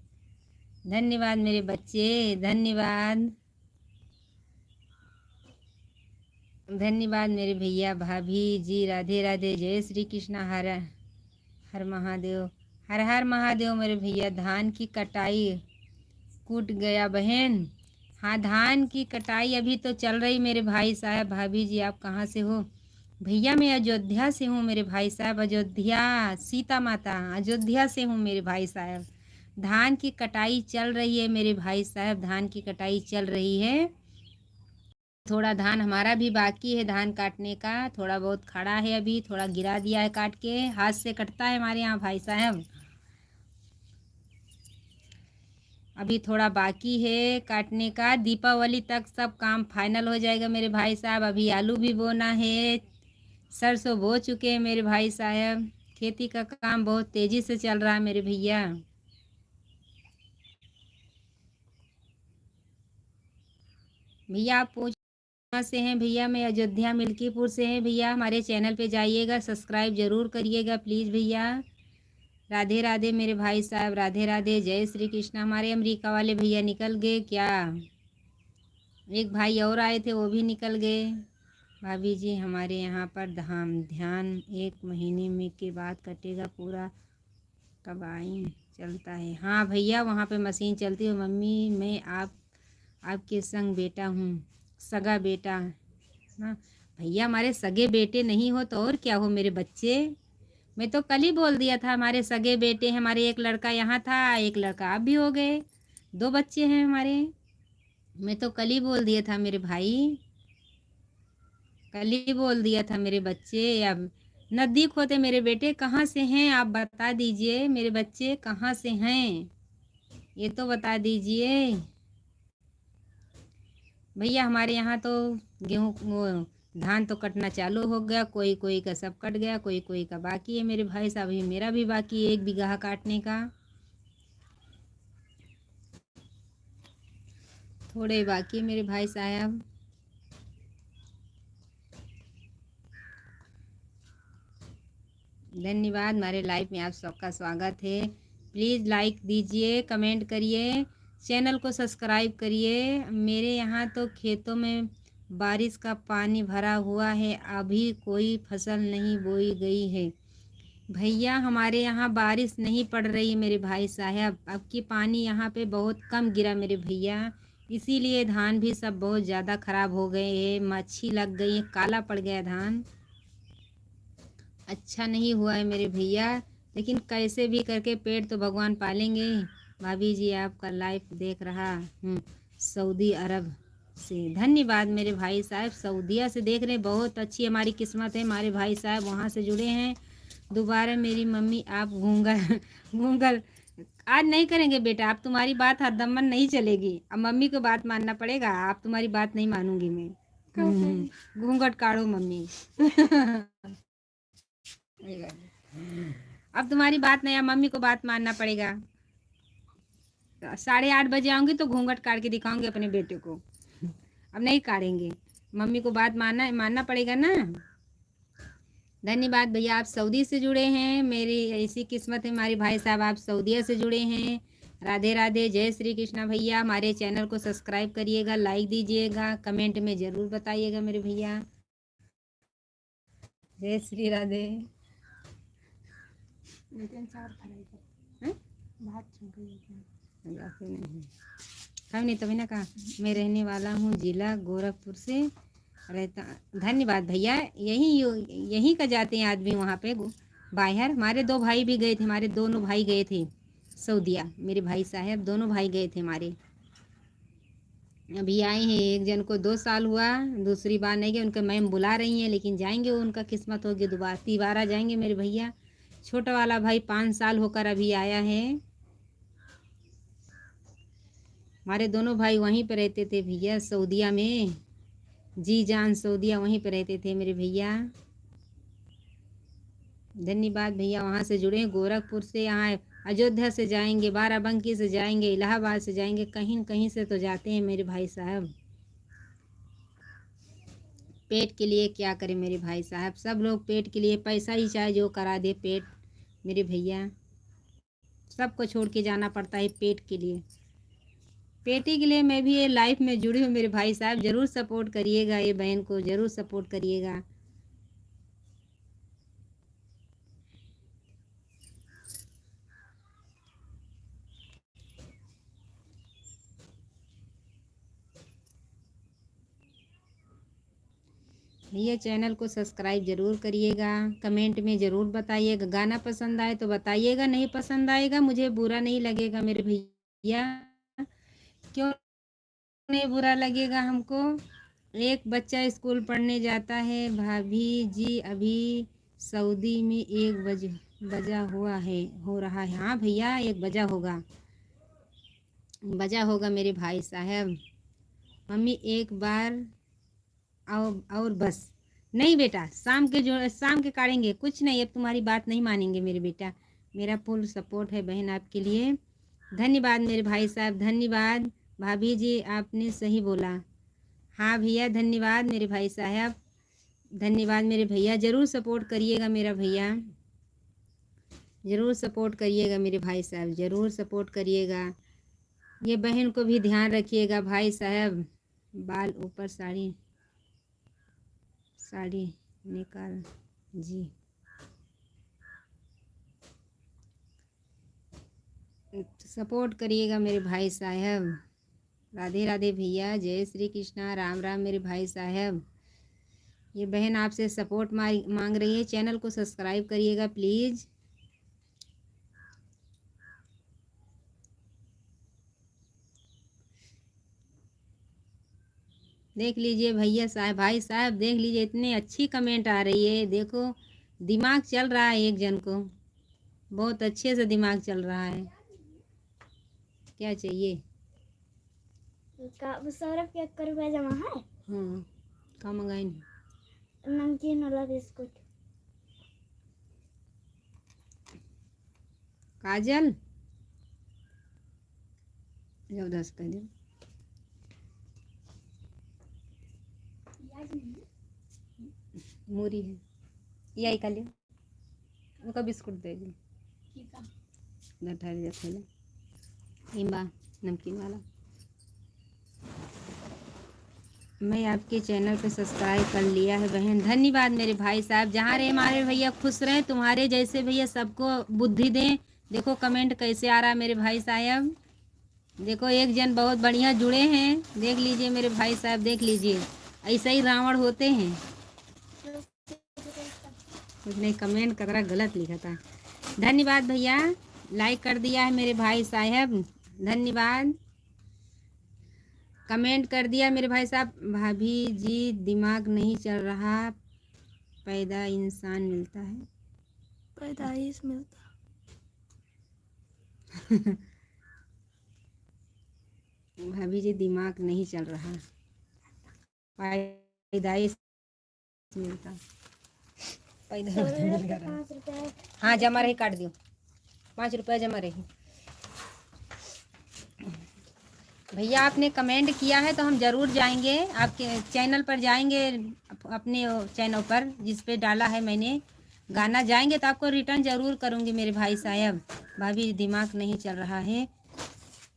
धन्यवाद मेरे बच्चे, धन्यवाद, धन्यवाद मेरे भैया भाभी जी। राधे राधे, जय श्री कृष्णा, हर हर महादेव, हर हर महादेव मेरे भैया। धान की कटाई कूट गया बहन। हाँ, धान की कटाई अभी तो चल रही मेरे भाई साहब। भाभी जी आप कहाँ से हो? भैया मैं अयोध्या से हूँ मेरे भाई साहब, अयोध्या, सीता माता, अयोध्या से हूँ मेरे भाई साहब। धान की कटाई चल रही है मेरे भाई साहब, धान की कटाई चल रही है। थोड़ा धान हमारा भी बाकी है, धान काटने का थोड़ा बहुत खड़ा है, अभी थोड़ा गिरा दिया है काट के, हाथ से कटता है हमारे यहाँ भाई साहब। अभी थोड़ा बाकी है काटने का, दीपावली तक सब काम फाइनल हो जाएगा मेरे भाई साहब। अभी आलू भी बोना है, सरसों बो चुके हैं मेरे भाई साहब। खेती का काम बहुत तेज़ी से चल रहा है मेरे भैया। भैया आप पूछ कहाँ से हैं? भैया मैं अयोध्या मिल्कीपुर से हैं भैया। हमारे चैनल पे जाइएगा, सब्सक्राइब ज़रूर करिएगा प्लीज़ भैया। राधे राधे मेरे भाई साहब, राधे राधे, जय श्री कृष्ण। हमारे अमेरिका वाले भैया निकल गए क्या? एक भाई और आए थे वो भी निकल गए। भाभी जी हमारे यहाँ पर ध्यान 1 महीने में के बाद कटेगा पूरा, कब आई चलता है? हाँ भैया वहाँ पे मशीन चलती है। मम्मी मैं आपके संग बेटा हूँ, सगा बेटा। हाँ भैया, हमारे सगे बेटे नहीं हो तो और क्या हो मेरे बच्चे। मैं तो कल ही बोल दिया था हमारे सगे बेटे हैं। हमारे एक लड़का यहाँ था, एक लड़का आप भी हो गए, 2 बच्चे हैं हमारे। मैं तो कल ही बोल दिया था मेरे भाई, कल ही बोल दिया था मेरे बच्चे। अब नज़दीक होते मेरे बेटे। कहाँ से हैं आप बता दीजिए मेरे बच्चे, कहाँ से हैं ये तो बता दीजिए भैया। हमारे यहाँ तो गेहूँ वो धान तो कटना चालू हो गया, कोई कोई का सब कट गया, कोई कोई का बाकी है मेरे भाई साहब। अभी मेरा भी बाकी है 1 बीघा काटने का। थोड़े बाकी है मेरे भाई साहब। धन्यवाद, हमारे लाइव में आप सबका स्वागत है। प्लीज़ लाइक दीजिए, कमेंट करिए, चैनल को सब्सक्राइब करिए। मेरे यहाँ तो खेतों में बारिश का पानी भरा हुआ है, अभी कोई फसल नहीं बोई गई है। भैया हमारे यहाँ बारिश नहीं पड़ रही मेरे भाई साहब, अब की पानी यहाँ पे बहुत कम गिरा मेरे भैया, इसीलिए धान भी सब बहुत ज़्यादा ख़राब हो गए हैं, मच्छी लग गई है, काला पड़ गया धान, अच्छा नहीं हुआ है मेरे भैया। लेकिन कैसे भी करके पेट तो भगवान पालेंगे। भाभी जी आपका लाइव देख रहा हूँ सऊदी अरब से। धन्यवाद मेरे भाई साहब, सऊदीया से देख रहे हैं, बहुत अच्छी हमारी किस्मत है, हमारे भाई साहब वहाँ से जुड़े हैं। दोबारा मेरी मम्मी आप घूंघर घूंघर आज नहीं करेंगे बेटा, आप तुम्हारी बात हरदम नहीं चलेगी, अब मम्मी को बात मानना पड़ेगा, आप तुम्हारी बात नहीं मानूंगी मैं। घूंघट काढ़ो मम्मी। अब तुम्हारी बात नहीं, अब मम्मी को बात मानना पड़ेगा। 8:30 बजे आऊंगी तो घूंघट काट के दिखाऊंगी अपने बेटे को, अब नहीं काटेंगे, मम्मी को बात मानना पड़ेगा ना। धन्यवाद भैया, आप सऊदी से जुड़े हैं, मेरी ऐसी किस्मत है हमारे भाई साहब आप सऊदीया से जुड़े हैं। राधे राधे, जय श्री कृष्णा भैया। हमारे चैनल को सब्सक्राइब करिएगा, लाइक दीजिएगा, कमेंट में ज़रूर बताइएगा मेरे भैया। जय श्री राधे। हम नहीं तभी ना कहा, मैं रहने वाला हूँ जिला गोरखपुर से रहता। धन्यवाद भैया, यहीं का जाते हैं आदमी वहाँ पे बाहर। हमारे 2 भाई भी गए थे, हमारे दोनों भाई गए थे सऊदीया, मेरे भाई साहब दोनों भाई गए थे हमारे, अभी आए हैं। एक जन को 2 साल हुआ, दूसरी बार नहीं गए, उनके मैम बुला रही हैं, लेकिन जाएंगे, उनका किस्मत होगी दोबारा जाएंगे मेरे भैया। छोटा वाला भाई 5 साल होकर अभी आया है। हमारे दोनों भाई वहीं पे रहते थे भैया सऊदीया में, जी जान सऊदीया वहीं पे रहते थे मेरे भैया। धन्यवाद भैया, वहाँ से जुड़े, गोरखपुर से, यहाँ अयोध्या से जाएंगे, बाराबंकी से जाएंगे, इलाहाबाद से जाएंगे, कहीं न कहीं से तो जाते हैं मेरे भाई साहब। पेट के लिए क्या करें मेरे भाई साहब, सब लोग पेट के लिए, पैसा ही चाहे जो करा दे पेट मेरे भैया, सबको छोड़ के जाना पड़ता है पेट के लिए। पेटी के लिए मैं भी ये लाइफ में जुड़ी हूँ मेरे भाई साहब, ज़रूर सपोर्ट करिएगा, ये बहन को ज़रूर सपोर्ट करिएगा। भैया चैनल को सब्सक्राइब ज़रूर करिएगा, कमेंट में ज़रूर बताइएगा, गाना पसंद आए तो बताइएगा, नहीं पसंद आएगा मुझे बुरा नहीं लगेगा मेरे भैया, क्यों नहीं बुरा लगेगा हमको। एक बच्चा स्कूल पढ़ने जाता है, भाभी जी अभी सऊदी में 1 बजा हुआ है, हो रहा है। हाँ भैया 1 बजा होगा मेरे भाई साहब। मम्मी एक बार और बस, नहीं बेटा शाम के काटेंगे, कुछ नहीं, अब तुम्हारी बात नहीं मानेंगे मेरे बेटा, मेरा फुल सपोर्ट है बहन आपके लिए। धन्यवाद मेरे भाई साहब, धन्यवाद भाभी जी आपने सही बोला। हाँ भैया धन्यवाद मेरे भाई साहब, धन्यवाद मेरे भैया, ज़रूर सपोर्ट करिएगा मेरा भैया, ज़रूर सपोर्ट करिएगा मेरे भाई साहब, ज़रूर सपोर्ट करिएगा। ये बहन को भी ध्यान रखिएगा भाई साहब, बाल ऊपर साड़ी निकाल जी। सपोर्ट करिएगा मेरे भाई साहब। राधे राधे भैया, जय श्री कृष्णा, राम राम मेरे भाई साहब। ये बहन आपसे सपोर्ट मांग रही है, चैनल को सब्सक्राइब करिएगा प्लीज़। देख लीजिए भैया साहब, भाई साहब देख लीजिए, इतनी अच्छी कमेंट आ रही है, देखो दिमाग चल रहा है एक जन को, बहुत अच्छे से दिमाग चल रहा है। क्या चाहिए? सौरभ के 1 रुपया जमा है। हाँ क्या मंगाई? नमकीन वाला बिस्कुट। काजल 10 कर दे। मूरी है यही का लियो वो का बिस्कुट दे दी उधर ठहर जा थैला इम्बा नमकीन वाला। मैं आपके चैनल पे सब्सक्राइब कर लिया है बहन, धन्यवाद मेरे भाई साहब। जहाँ रहे हमारे भैया खुश रहें, तुम्हारे जैसे भैया सबको बुद्धि दें। देखो कमेंट कैसे आ रहा है मेरे भाई साहब, देखो एक जन बहुत बढ़िया जुड़े हैं, देख लीजिए मेरे भाई साहब, देख लीजिए ऐसे ही रावण होते हैं। उसने कमेंट कतरा गलत लिखा था। धन्यवाद भैया, लाइक कर दिया है मेरे भाई साहब, धन्यवाद। कमेंट कर दिया मेरे भाई साहब। भाभी जी दिमाग नहीं चल रहा, पैदा इंसान मिलता है, पैदाइश मिलता। भाभी जी दिमाग नहीं चल रहा, पैदाइश मिलता, हाँ जमा रही, काट दियो 5 रुपया जमा रही। भैया आपने कमेंट किया है तो हम ज़रूर जाएंगे आपके चैनल पर, जाएंगे अपने चैनल पर जिस पे डाला है मैंने गाना, जाएंगे तो आपको रिटर्न ज़रूर करूँगी मेरे भाई साहब। भाभी दिमाग नहीं चल रहा है,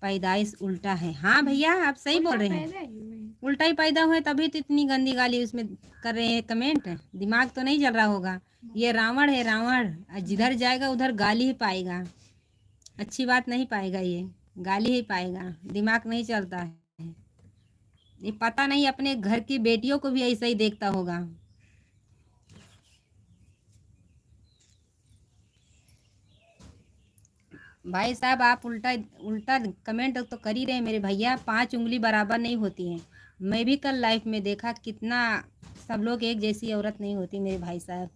पैदाइश उल्टा है। हाँ भैया आप सही बोल रहे हैं, उल्टा ही पैदा हुए तभी तो इतनी गंदी गाली उसमें कर रहे हैं कमेंट। दिमाग तो नहीं चल रहा होगा, ये रावण है रावण, जिधर जाएगा उधर गाली ही पाएगा, अच्छी बात नहीं पाएगा, ये गाली ही पाएगा, दिमाग नहीं चलता है। ये पता नहीं अपने घर की बेटियों को भी ऐसा ही देखता होगा। भाई साहब आप उल्टा उल्टा कमेंट तो कर ही रहे हैं मेरे भैया, 5 उंगली बराबर नहीं होती हैं। मैं भी कल लाइफ में देखा कितना सब लोग एक जैसी औरत नहीं होती मेरे भाई साहब।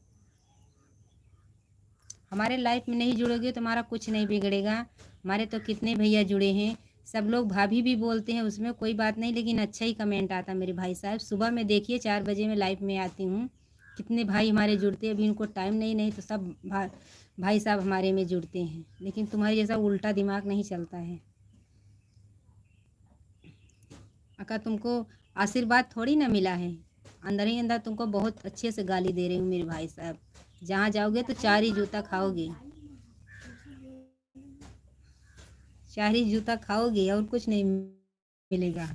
हमारे लाइफ में नहीं जुड़ोगे तो हमारा कुछ नहीं बिगड़ेगा। हमारे तो कितने भैया जुड़े हैं, सब लोग भाभी भी बोलते हैं, उसमें कोई बात नहीं, लेकिन अच्छा ही कमेंट आता मेरे भाई साहब। सुबह में देखिए 4 बजे मैं लाइव में आती हूँ, कितने भाई हमारे जुड़ते हैं, अभी उनको टाइम नहीं तो सब भाई साहब हमारे में जुड़ते हैं, लेकिन तुम्हारे जैसा उल्टा दिमाग नहीं चलता है। अका तुमको आशीर्वाद थोड़ी ना मिला है, अंदर ही अंदर तुमको बहुत अच्छे से गाली दे रही हूँ मेरे भाई साहब। जहाँ जाओगे तो 4 ही जूता खाओगे, 4 ही जूता खाओगे और कुछ नहीं मिलेगा।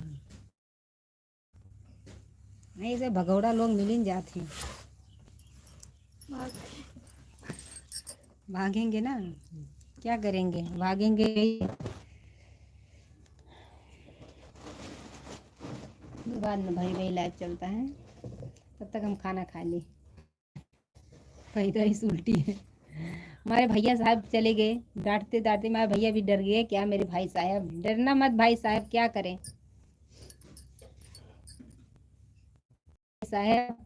नहीं से भगौड़ा लोग मिल ही जाते हैं, भागेंगे ना, क्या करेंगे, भागेंगे। बाद में भाई भाई लाइव चलता है, तब तक हम खाना खा ले। पैदाइश उल्टी है। हमारे भैया साहब चले गए, डांटते डांटते हमारे भैया भी डर गए। क्या मेरे भाई साहब, डरना मत भाई साहब, क्या करें साहब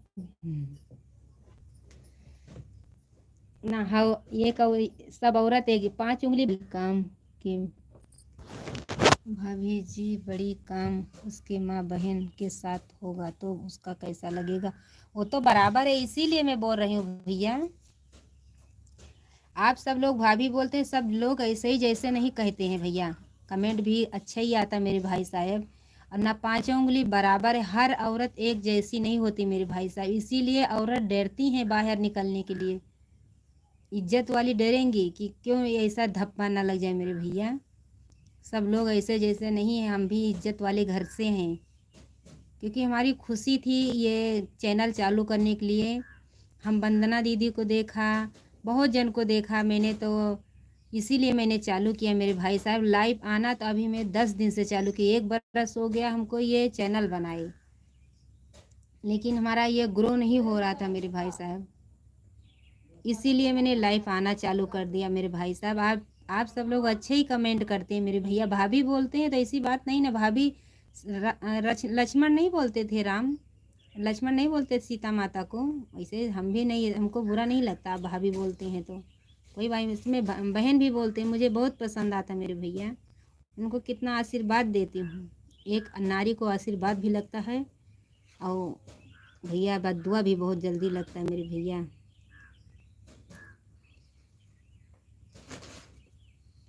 ना। हाँ ये कहो सब औरत है 5 उंगली काम की, भाभी जी बड़ी काम उसके माँ बहन के साथ होगा तो उसका कैसा लगेगा। वो तो बराबर है, इसीलिए मैं बोल रही हूँ भैया। आप सब लोग भाभी बोलते हैं, सब लोग ऐसे ही जैसे नहीं कहते हैं भैया। कमेंट भी अच्छा ही आता मेरे भाई साहब, और ना 5 उंगली बराबर है, हर औरत एक जैसी नहीं होती मेरे भाई साहब, इसीलिए औरत डरती हैं बाहर निकलने के लिए। इज्जत वाली डरेंगी कि क्यों ऐसा धप्पा ना लग जाए मेरे भैया। सब लोग ऐसे जैसे नहीं हैं, हम भी इज्जत वाले घर से हैं, क्योंकि हमारी खुशी थी ये चैनल चालू करने के लिए। हम वंदना दीदी को देखा, बहुत जन को देखा मैंने, तो इसीलिए मैंने चालू किया मेरे भाई साहब लाइव आना। तो अभी मैं 10 दिन से चालू की, 1 बरस हो गया हमको ये चैनल बनाए, लेकिन हमारा ये ग्रो नहीं हो रहा था मेरे भाई साहब, इसीलिए मैंने लाइव आना चालू कर दिया मेरे भाई साहब। आप सब लोग अच्छे ही कमेंट करते हैं मेरे भैया। भाभी बोलते हैं तो ऐसी बात नहीं ना, भाभी लक्ष्मण नहीं बोलते थे, राम लक्ष्मण नहीं बोलते सीता माता को, वैसे हम भी नहीं, हमको बुरा नहीं लगता आप भाभी बोलते हैं तो। कोई भाई इसमें बहन भी बोलते हैं, मुझे बहुत पसंद आता मेरे भैया, उनको कितना आशीर्वाद देती हूँ। एक नारी को आशीर्वाद भी लगता है और भैया बद्दुआ भी बहुत जल्दी लगता है मेरे भैया।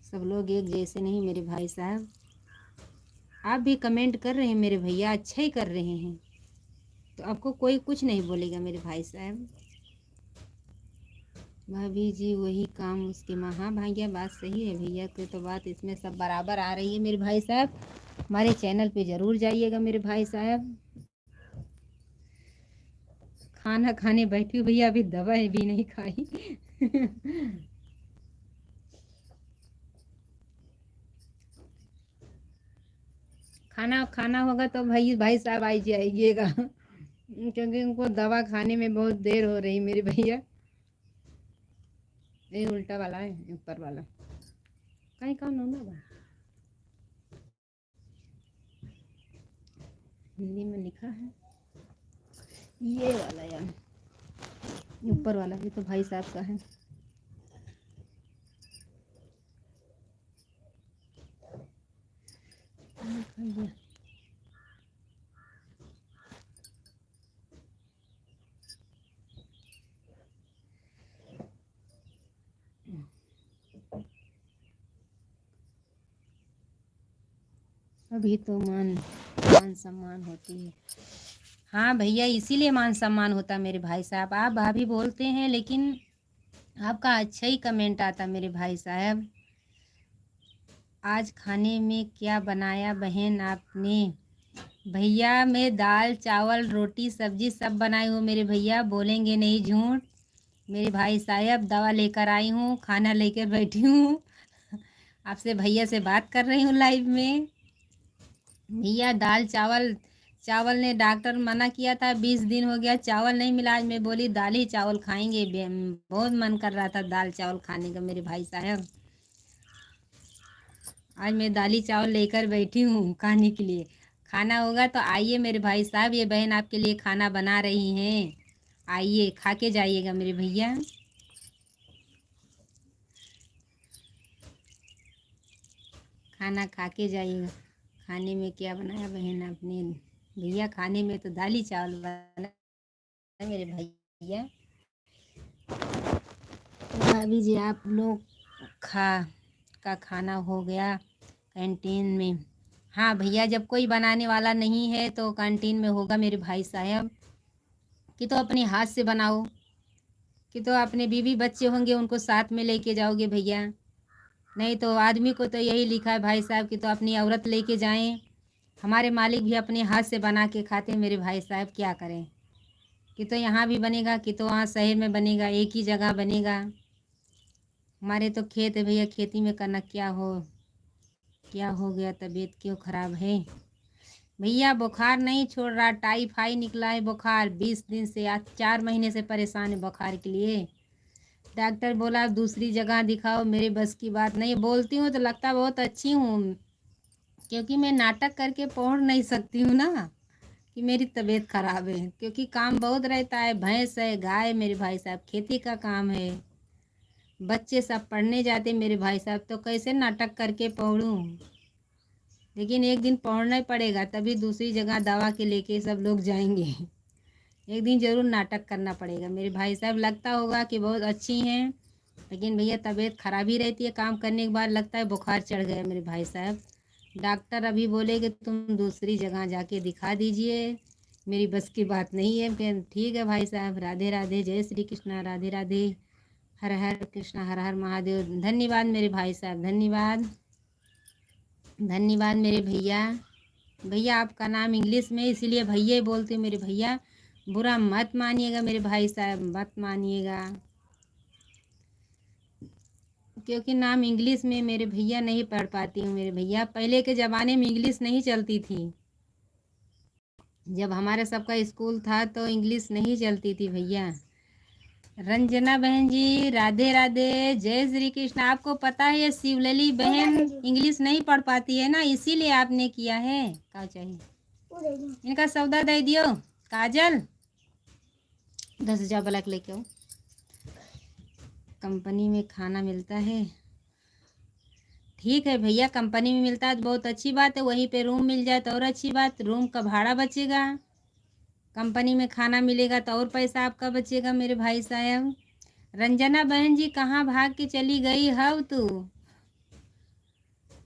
सब लोग एक जैसे नहीं मेरे भाई साहब। आप भी कमेंट कर रहे हैं मेरे भैया, अच्छा ही कर रहे हैं। तो आपको कोई कुछ नहीं बोलेगा मेरे भाई साहब। भाभी जी वही काम उसके माँ। हाँ भैया बात सही है भैया की तो बात इसमें सब बराबर आ रही है मेरे भाई साहब। हमारे चैनल पे ज़रूर जाइएगा मेरे भाई साहब। खाना खाने बैठी हूँ भैया, अभी दवा भी नहीं खाई। खाना खाना होगा तो भाई भाई साहब आई जाइएगा। क्योंकि उनको दवा खाने में बहुत देर हो रही मेरे भैया। ये उल्टा वाला है ऊपर वाला कहीं काम होना बा हिंदी में लिखा है ये वाला यार, ऊपर वाला भी तो भाई साहब का है। अभी तो मान मान सम्मान होती है। हाँ भैया इसीलिए मान सम्मान होता मेरे भाई साहब। आप भाभी बोलते हैं लेकिन आपका अच्छा ही कमेंट आता मेरे भाई साहब। आज खाने में क्या बनाया बहन आपने? भैया मैं दाल चावल रोटी सब्जी सब बनाई हूँ मेरे भैया, बोलेंगे नहीं झूठ। मेरे भाई साहब दवा लेकर आई हूँ, खाना लेकर बैठी हूँ। आपसे भैया से बात कर रही हूँ लाइव में। भैया दाल चावल चावल ने डॉक्टर मना किया था, 20 दिन हो गया चावल नहीं मिला। आज मैं बोली दाल ही चावल खाएंगे, बहुत मन कर रहा था दाल चावल खाने का मेरे भाई साहब। आज मैं दाली चावल लेकर बैठी हूँ खाने के लिए। खाना होगा तो आइए मेरे भाई साहब, ये बहन आपके लिए खाना बना रही हैं, आइए खा के जाइएगा मेरे भैया। खाना खा के जाइएगा। खाने में क्या बनाया बहन आपने? भैया खाने में तो दाली चावल बना मेरे भैया। भाभी जी आप लोग का खाना हो गया कैंटीन में? हाँ भैया जब कोई बनाने वाला नहीं है तो कैंटीन में होगा मेरे भाई साहब। कि तो अपने हाथ से बनाओ, कि तो अपने बीवी बच्चे होंगे उनको साथ में लेके जाओगे भैया। नहीं तो आदमी को तो यही लिखा है भाई साहब कि तो अपनी औरत लेके जाएं। हमारे मालिक भी अपने हाथ से बना के खाते हैं मेरे भाई साहब, क्या करें। कि तो यहाँ भी बनेगा कि तो वहाँ शहर में बनेगा, एक ही जगह बनेगा। हमारे तो खेत है भैया, खेती में करना क्या हो गया, तबीयत क्यों ख़राब है? भैया बुखार नहीं छोड़ रहा, टाइफाइड निकला है बुखार 20 दिन से, आज 4 महीने से परेशान है बुखार के लिए। डॉक्टर बोला आप दूसरी जगह दिखाओ, मेरे बस की बात नहीं। बोलती हूँ तो लगता बहुत अच्छी हूँ, क्योंकि मैं नाटक करके पढ़ नहीं सकती हूँ ना कि मेरी तबीयत ख़राब है, क्योंकि काम बहुत रहता है। भैंस है गाय मेरे भाई साहब, खेती का काम है, बच्चे सब पढ़ने जाते मेरे भाई साहब, तो कैसे नाटक करके पढ़ूँ। लेकिन एक दिन पढ़ना ही पड़ेगा, तभी दूसरी जगह दवा के लेके सब लोग जाएंगे। एक दिन ज़रूर नाटक करना पड़ेगा मेरे भाई साहब। लगता होगा कि बहुत अच्छी हैं, लेकिन भैया तबीयत ख़राब ही रहती है, काम करने के बाद लगता है बुखार चढ़ गया मेरे भाई साहब। डॉक्टर अभी बोले कि तुम दूसरी जगह जाके दिखा दीजिए, मेरी बस की बात नहीं है। फिर ठीक है भाई साहब, राधे राधे, जय श्री कृष्णा, राधे राधे, हर हर कृष्णा, हर हर महादेव। धन्यवाद मेरे भाई साहब, धन्यवाद धन्यवाद मेरे भैया। भैया आपका नाम इंग्लिश में इसीलिए भैया ही बोलते हो मेरे भैया, बुरा मत मानिएगा मेरे भाई साहब, मत मानिएगा, क्योंकि नाम इंग्लिश में मेरे भैया नहीं पढ़ पाती हूँ मेरे भैया। पहले के ज़माने में इंग्लिश नहीं चलती थी, जब हमारे सबका स्कूल था तो इंग्लिश नहीं चलती थी भैया। रंजना बहन जी राधे राधे, जय श्री कृष्ण। आपको पता है ये शिवलली बहन इंग्लिश नहीं पढ़ पाती है ना, इसीलिए आपने किया है। क्या चाहिए इनका सौदा दे दियो, काजल 10,000 ब्लैक लेके आओ। कंपनी में खाना मिलता है, ठीक है भैया, कंपनी में मिलता है तो बहुत अच्छी बात है, वहीं पे रूम मिल जाए तो और अच्छी बात, रूम का भाड़ा बचेगा। कंपनी में खाना मिलेगा तो और पैसा आपका बचेगा मेरे भाई साहब। रंजना बहन जी कहाँ भाग के चली गई हव तू?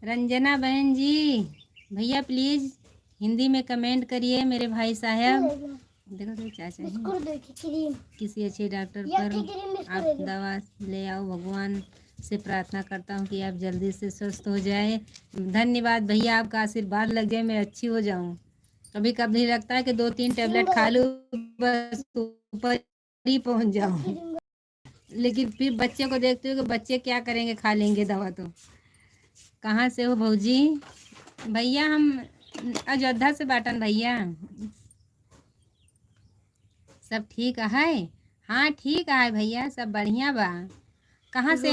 रंजना बहन जी भैया प्लीज़ हिंदी में कमेंट करिए मेरे भाई साहब। देखो तो चाचा है। बिस्कुट दो की क्रीम, किसी अच्छे डॉक्टर ये पर की क्रीम बिस्कुट आप दे दो। दवा ले आओ। भगवान से प्रार्थना करता हूँ कि आप जल्दी से स्वस्थ हो जाए। धन्यवाद भैया, आपका आशीर्वाद लग जाए मैं अच्छी हो जाऊँ। कभी कभी लगता है कि 2-3 टैबलेट खा लूँ बस ऊपर ही पहुँच जाऊँ, लेकिन फिर बच्चे को देखते हो कि बच्चे क्या करेंगे, खा लेंगे दवा तो। कहाँ से हो भौजी? भैया हम अयोध्या से बाटन भैया। सब ठीक है? हाँ ठीक है भैया, सब बढ़िया बा। कहाँ से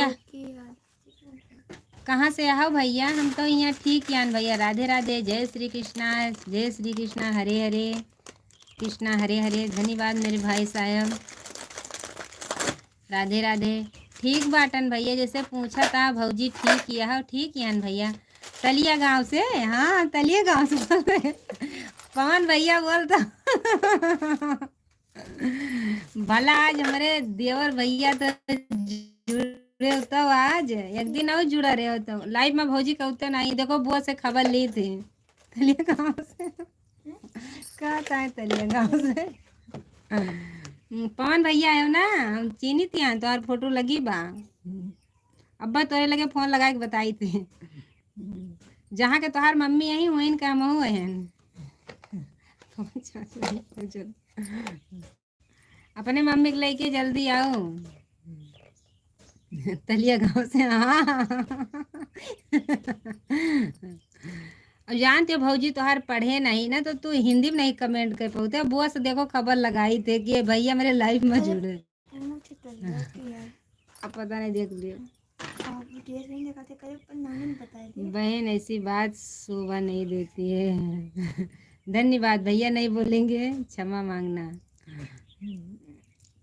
कहाँ से आओ भैया? हम तो यहाँ ठीक यान भैया। राधे राधे, जय श्री कृष्णा, जय श्री कृष्णा, हरे हरे कृष्णा हरे हरे। धन्यवाद मेरे भाई साहब, राधे राधे। ठीक बाटन भैया, जैसे पूछा था भौजी ठीक किया हो। ठीक यान भैया, तलिया गांव से। हाँ तलिया गांव से बोल रहे। पवन भैया बोलता भला आज हमारे देवर भैया तो जुड़े हो, तो आज एक दिन और जुड़ा रहे हो तो लाइव में भौजी कहते नहीं। देखो बुआ से खबर ली थी तलिया गांव से। कहता है तलिया गांव से। पवन भैया आयो ना, हम चीनी तिया तो और फोटो लगी बा। अब्बा तोरे लगे फोन लगा के बताई थी। जहाँ के तोहार मम्मी यही वहीं का महू है। अपने मम्मी को लेके जल्दी आओ तलिया गांव से। हाँ और जानते हो भौजी तोहार पढ़े नहीं ना तो तू हिंदी में नहीं कमेंट कर पाते। बुआ से देखो खबर लगाई थे कि भैया मेरे लाइफ में जुड़े। अब पता नहीं, देख लियो बहन, ऐसी बात शोभा नहीं देती है। धन्यवाद भैया, नहीं बोलेंगे, क्षमा मांगना।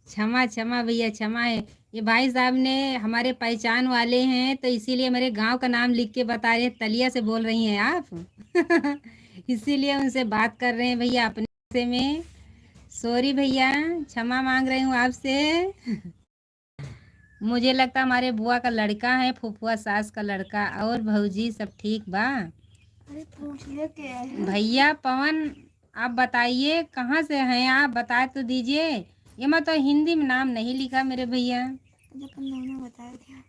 क्षमा क्षमा भैया, क्षमा है। ये भाई साहब ने हमारे पहचान वाले हैं तो इसीलिए मेरे गांव का नाम लिख के बता रहे। तलिया से बोल रही हैं आप। इसीलिए उनसे बात कर रहे हैं भैया अपने से में। सॉरी भैया, क्षमा मांग रही हूँ आपसे। मुझे लगता हमारे बुआ का लड़का है, फुफुआ सास का लड़का। और भौजी सब ठीक बा? अरे पूछ ले क्या है भैया पवन, आप बताइए कहाँ से हैं आप, बता तो दीजिए। ये मैं तो हिंदी में नाम नहीं लिखा मेरे भैया। बता दिया।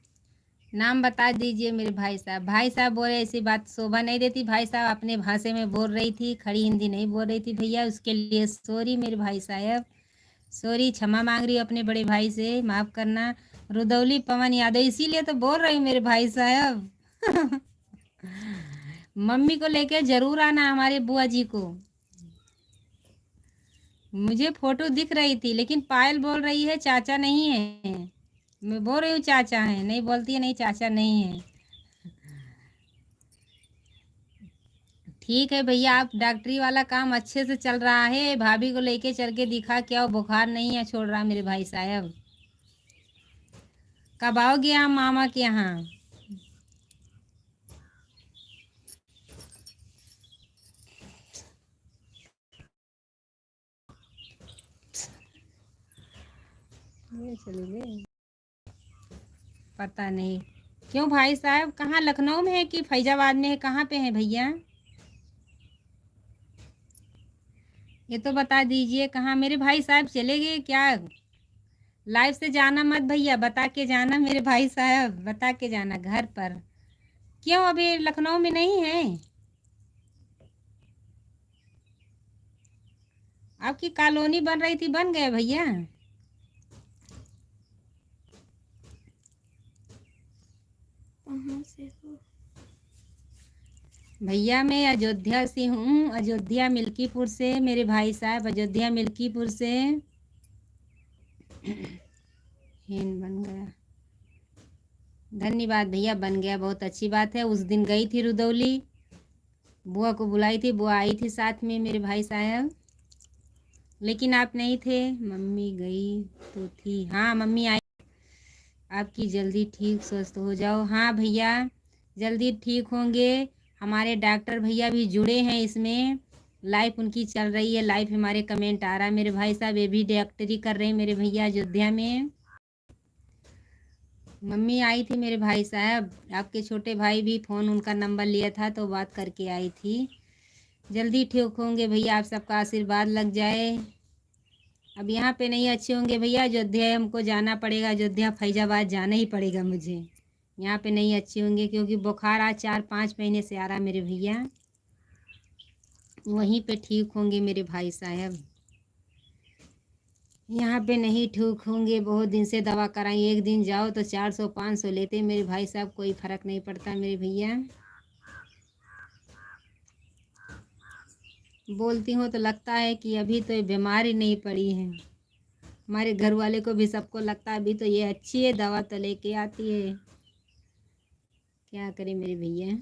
नाम बता दीजिए मेरे भाई साहब। भाई साहब बोले ऐसी बात शोभा नहीं देती। भाई साहब अपने भाषा में बोल रही थी, खड़ी हिंदी नहीं बोल रही थी भैया। उसके लिए सॉरी मेरे भाई साहब, सॉरी, क्षमा मांग रही हूँ अपने बड़े भाई से, माफ़ करना। रुदौली पवन यादव, इसीलिए तो बोल रही हूँ मेरे भाई साहब। मम्मी को लेके जरूर आना हमारे बुआ जी को। मुझे फोटो दिख रही थी लेकिन पायल बोल रही है चाचा नहीं है। मैं बोल रही हूँ चाचा है, नहीं बोलती है नहीं चाचा नहीं है। ठीक है भैया, आप डॉक्टरी वाला काम अच्छे से चल रहा है। भाभी को लेके चल के दिखा क्या वो बुखार नहीं है छोड़ रहा मेरे भाई साहब। कब आओगे आप मामा के यहाँ? ये चले गए, पता नहीं क्यों। भाई साहब कहाँ, लखनऊ में है कि फैजाबाद में है, कहाँ पे है भैया? ये तो बता दीजिए कहाँ। मेरे भाई साहब चले गए क्या? लाइव से जाना मत भैया, बता के जाना मेरे भाई साहब, बता के जाना घर पर। क्यों अभी लखनऊ में नहीं है? आपकी कॉलोनी बन रही थी, बन गए भैया? कहाँ से हो? भैया मैं अयोध्या से हूँ, अयोध्या मिल्कीपुर से मेरे भाई साहब, अयोध्या मिल्कीपुर से। हिन बन गया, धन्यवाद भैया, बन गया, बहुत अच्छी बात है। उस दिन गई थी रुदौली, बुआ को बुलाई थी, बुआ आई थी साथ में मेरे भाई साहब, लेकिन आप नहीं थे। मम्मी गई तो थी, हाँ मम्मी आई। आपकी जल्दी ठीक स्वस्थ हो जाओ। हाँ भैया जल्दी ठीक होंगे। हमारे डॉक्टर भैया भी जुड़े हैं इसमें, लाइफ उनकी चल रही है। लाइफ हमारे कमेंट आ रहा है मेरे भाई साहब, ये भी डॉक्टरी कर रहे हैं मेरे भैया अयोध्या में। मम्मी आई थी मेरे भाई साहब, आपके छोटे भाई भी फ़ोन उनका नंबर लिया था तो बात करके आई थी। जल्दी ठीक होंगे भैया, आप सबका आशीर्वाद लग जाए। अब यहाँ पे नहीं अच्छे होंगे भैया, अयोध्या हमको जाना पड़ेगा, अयोध्या फैजाबाद जाना ही पड़ेगा मुझे। यहाँ पे नहीं अच्छे होंगे क्योंकि बुखार आज 4-5 महीने से आ रहा मेरे भैया। वहीं पे ठीक होंगे मेरे भाई साहब, यहाँ पे नहीं ठीक होंगे। बहुत दिन से दवा कराई, एक दिन जाओ तो 400-500 लेते मेरे भाई साहब, कोई फ़र्क नहीं पड़ता मेरे भैया। बोलती हूँ तो लगता है कि अभी तो ये बीमारी नहीं पड़ी है। हमारे घर वाले को भी सबको लगता है अभी तो ये अच्छी है, दवा तो लेके आती है। क्या करें मेरे भैया,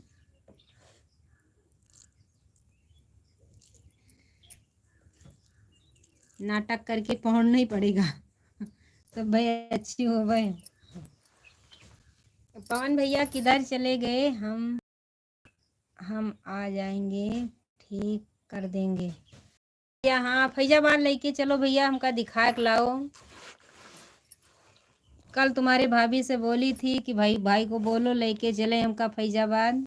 नाटक करके पहुँचना ही पड़ेगा। तो भाई अच्छी हो भाई। पवन भैया किधर चले गए? हम आ जाएंगे, ठीक कर देंगे। या हाँ फैजाबाद लेके चलो भैया, हमका दिखा के लाओ। कल तुम्हारे भाभी से बोली थी कि भाई को बोलो लेके चले हमका फैजाबाद,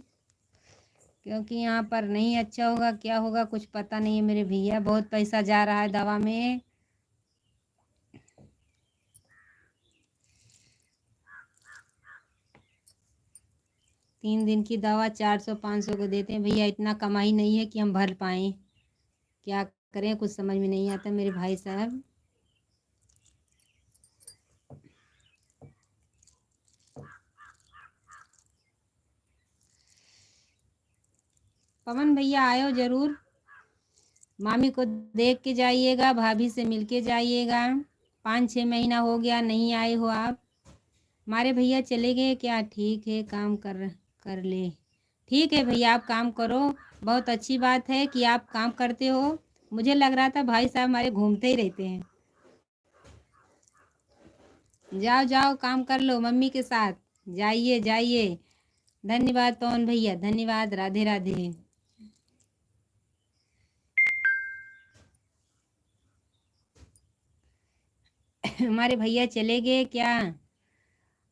क्योंकि यहाँ पर नहीं अच्छा होगा, क्या होगा कुछ पता नहीं है मेरे भैया। बहुत पैसा जा रहा है दवा में। तीन दिन की दवा 400-500 को देते हैं भैया, इतना कमाई नहीं है कि हम भर पाएँ। क्या करें कुछ समझ में नहीं आता मेरे भाई साहब। पवन भैया आयो ज़रूर, मामी को देख के जाइएगा, भाभी से मिल के जाइएगा। 5-6 महीना हो गया नहीं आए हो आप। हमारे भैया चले गए क्या? ठीक है, काम कर ले। ठीक है भैया, आप काम करो। बहुत अच्छी बात है कि आप काम करते हो। मुझे लग रहा था भाई साहब हमारे घूमते ही रहते हैं। जाओ जाओ काम कर लो मम्मी के साथ, जाइए जाइए। धन्यवाद पवन भैया, धन्यवाद। राधे राधे। हमारे भैया चले गए क्या?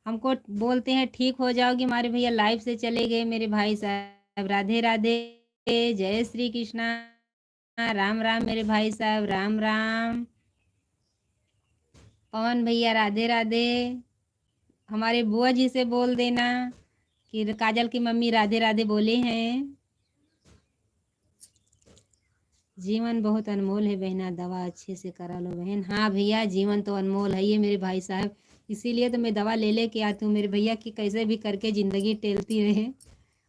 हमको बोलते हैं ठीक हो जाओगी, हमारे भैया लाइफ से चले गए मेरे भाई साहब। राधे राधे, जय श्री कृष्णा, राम राम मेरे भाई साहब, राम राम। पवन भैया राधे राधे। हमारे बुआ जी से बोल देना कि काजल की मम्मी राधे राधे बोले हैं। जीवन बहुत अनमोल है बहना, दवा अच्छे से करा लो बहन। हाँ भैया, जीवन तो अनमोल है ये मेरे भाई साहब, इसीलिए तो मैं दवा ले लेके आती हूँ मेरे भैया कि कैसे भी करके ज़िंदगी टेलती रहे।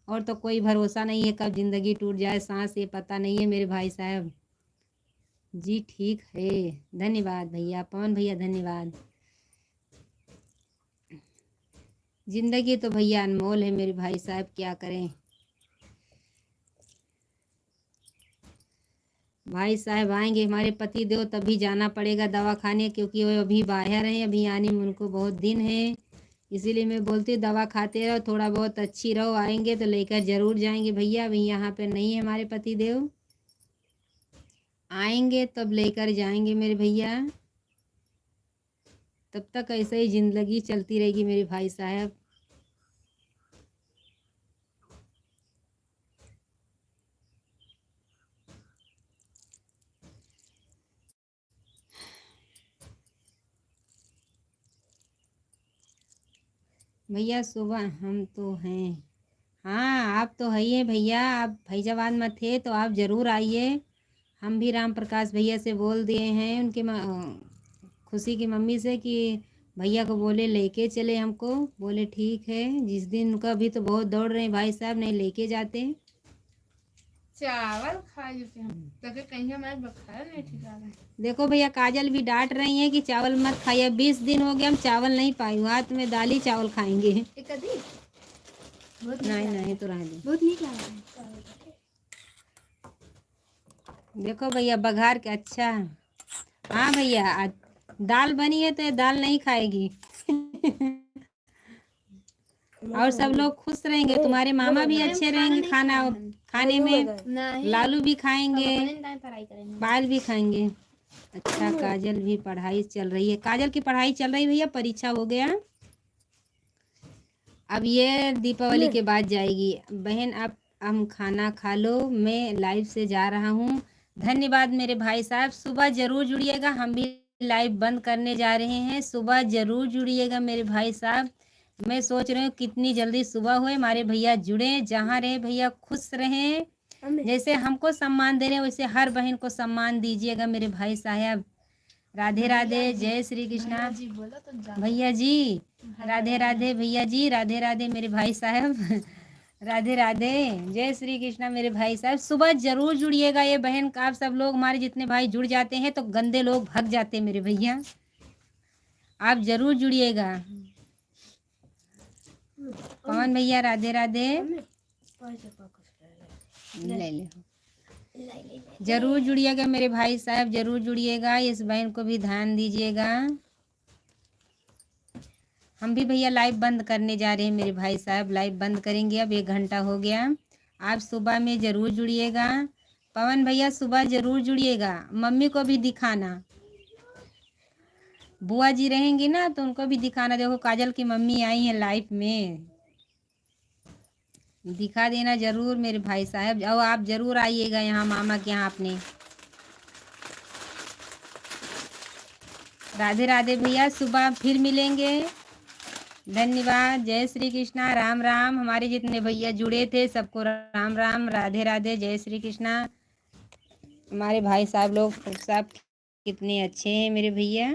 और तो कोई भरोसा नहीं है कब ज़िंदगी टूट जाए सांस, ये पता नहीं है मेरे भाई साहब। जी ठीक है, धन्यवाद भैया, पवन भैया धन्यवाद। ज़िंदगी तो भैया अनमोल है मेरे भाई साहब, क्या करें। भाई साहब आएंगे हमारे पति देव तभी जाना पड़ेगा दवा खाने, क्योंकि वो अभी बाहर हैं, अभी आने में उनको बहुत दिन है। इसीलिए मैं बोलती हूँ दवा खाते रहो, थोड़ा बहुत अच्छी रहो। आएंगे तो लेकर ज़रूर जाएंगे भैया, अभी यहाँ पे नहीं है हमारे पति देव, आएंगे तब लेकर जाएंगे मेरे भैया। तब तक ऐसे ही ज़िंदगी चलती रहेगी मेरे भाई साहब। भैया सुबह हम तो हैं। हाँ आप तो है ही है भैया, आप फैजाबाद में थे तो आप ज़रूर आइए। हम भी राम प्रकाश भैया से बोल दिए हैं, उनके खुशी की मम्मी से कि भैया को बोले लेके चले हमको। बोले ठीक है, जिस दिन उनका भी तो बहुत दौड़ रहे हैं भाई साहब, नहीं लेके जाते। चावल खा लेते हम तो कहीं हमारे बखाया नहीं ठिकाना। देखो भैया काजल भी डांट रही है कि चावल मत खाइए, 20 दिन हो गए हम चावल नहीं पाई, हाथ में दाल ही चावल खाएंगे। नहीं नहीं तो रह दे, बहुत नीक लगा। देखो भैया बघार के अच्छा। हाँ भैया दाल बनी है तो ये दाल नहीं खाएगी। और सब लोग खुश रहेंगे, तुम्हारे मामा भी अच्छे रहेंगे खाने में, लालू भी खाएंगे, बाल भी खाएंगे। अच्छा काजल भी पढ़ाई चल रही है, काजल की पढ़ाई चल रही भैया, परीक्षा हो गया, अब ये दीपावली के बाद जाएगी बहन। अब हम खाना खा लो, मैं लाइव से जा रहा हूँ। धन्यवाद मेरे भाई साहब, सुबह ज़रूर जुड़िएगा, हम भी लाइव बंद करने जा रहे हैं। सुबह ज़रूर जुड़िएगा मेरे भाई साहब। मैं सोच रही हूँ कितनी जल्दी सुबह हुए, हमारे भैया जुड़े। जहाँ रहे भैया खुश रहें, जैसे हमको सम्मान दे रहे हैं वैसे हर बहन को सम्मान दीजिएगा मेरे भाई साहब। राधे राधे, जय श्री कृष्णा। भैया जी राधे राधे, भैया जी राधे राधे मेरे भाई साहब। राधे राधे, जय श्री कृष्णा मेरे भाई साहब। सुबह जरूर जुड़िएगा ये बहन, आप सब लोग हमारे जितने भाई जुड़ जाते हैं तो गंदे लोग भाग जाते हैं मेरे भैया। आप जरूर जुड़िएगा। पवन भैया राधे राधे, ले ले जरूर जुड़िएगा मेरे भाई साहब, जरूर जुड़िएगा। इस बहन को भी ध्यान दीजिएगा। हम भी भैया लाइव बंद करने जा रहे हैं मेरे भाई साहब, लाइव बंद करेंगे। अब 1 घंटा हो गया। आप सुबह में ज़रूर जुड़िएगा। पवन भैया सुबह ज़रूर जुड़िएगा। मम्मी को भी दिखाना, बुआ जी रहेंगी ना तो उनको भी दिखाना। देखो काजल की मम्मी आई हैं लाइव में, दिखा देना ज़रूर मेरे भाई साहब। और आप ज़रूर आइएगा यहाँ मामा के यहाँ अपने। राधे राधे भैया, सुबह फिर मिलेंगे। धन्यवाद, जय श्री कृष्णा, राम राम। हमारे जितने भैया जुड़े थे सबको राम राम, राधे राधे, जय श्री कृष्णा। हमारे भाई साहब लोग सब कितने अच्छे हैं मेरे भैया।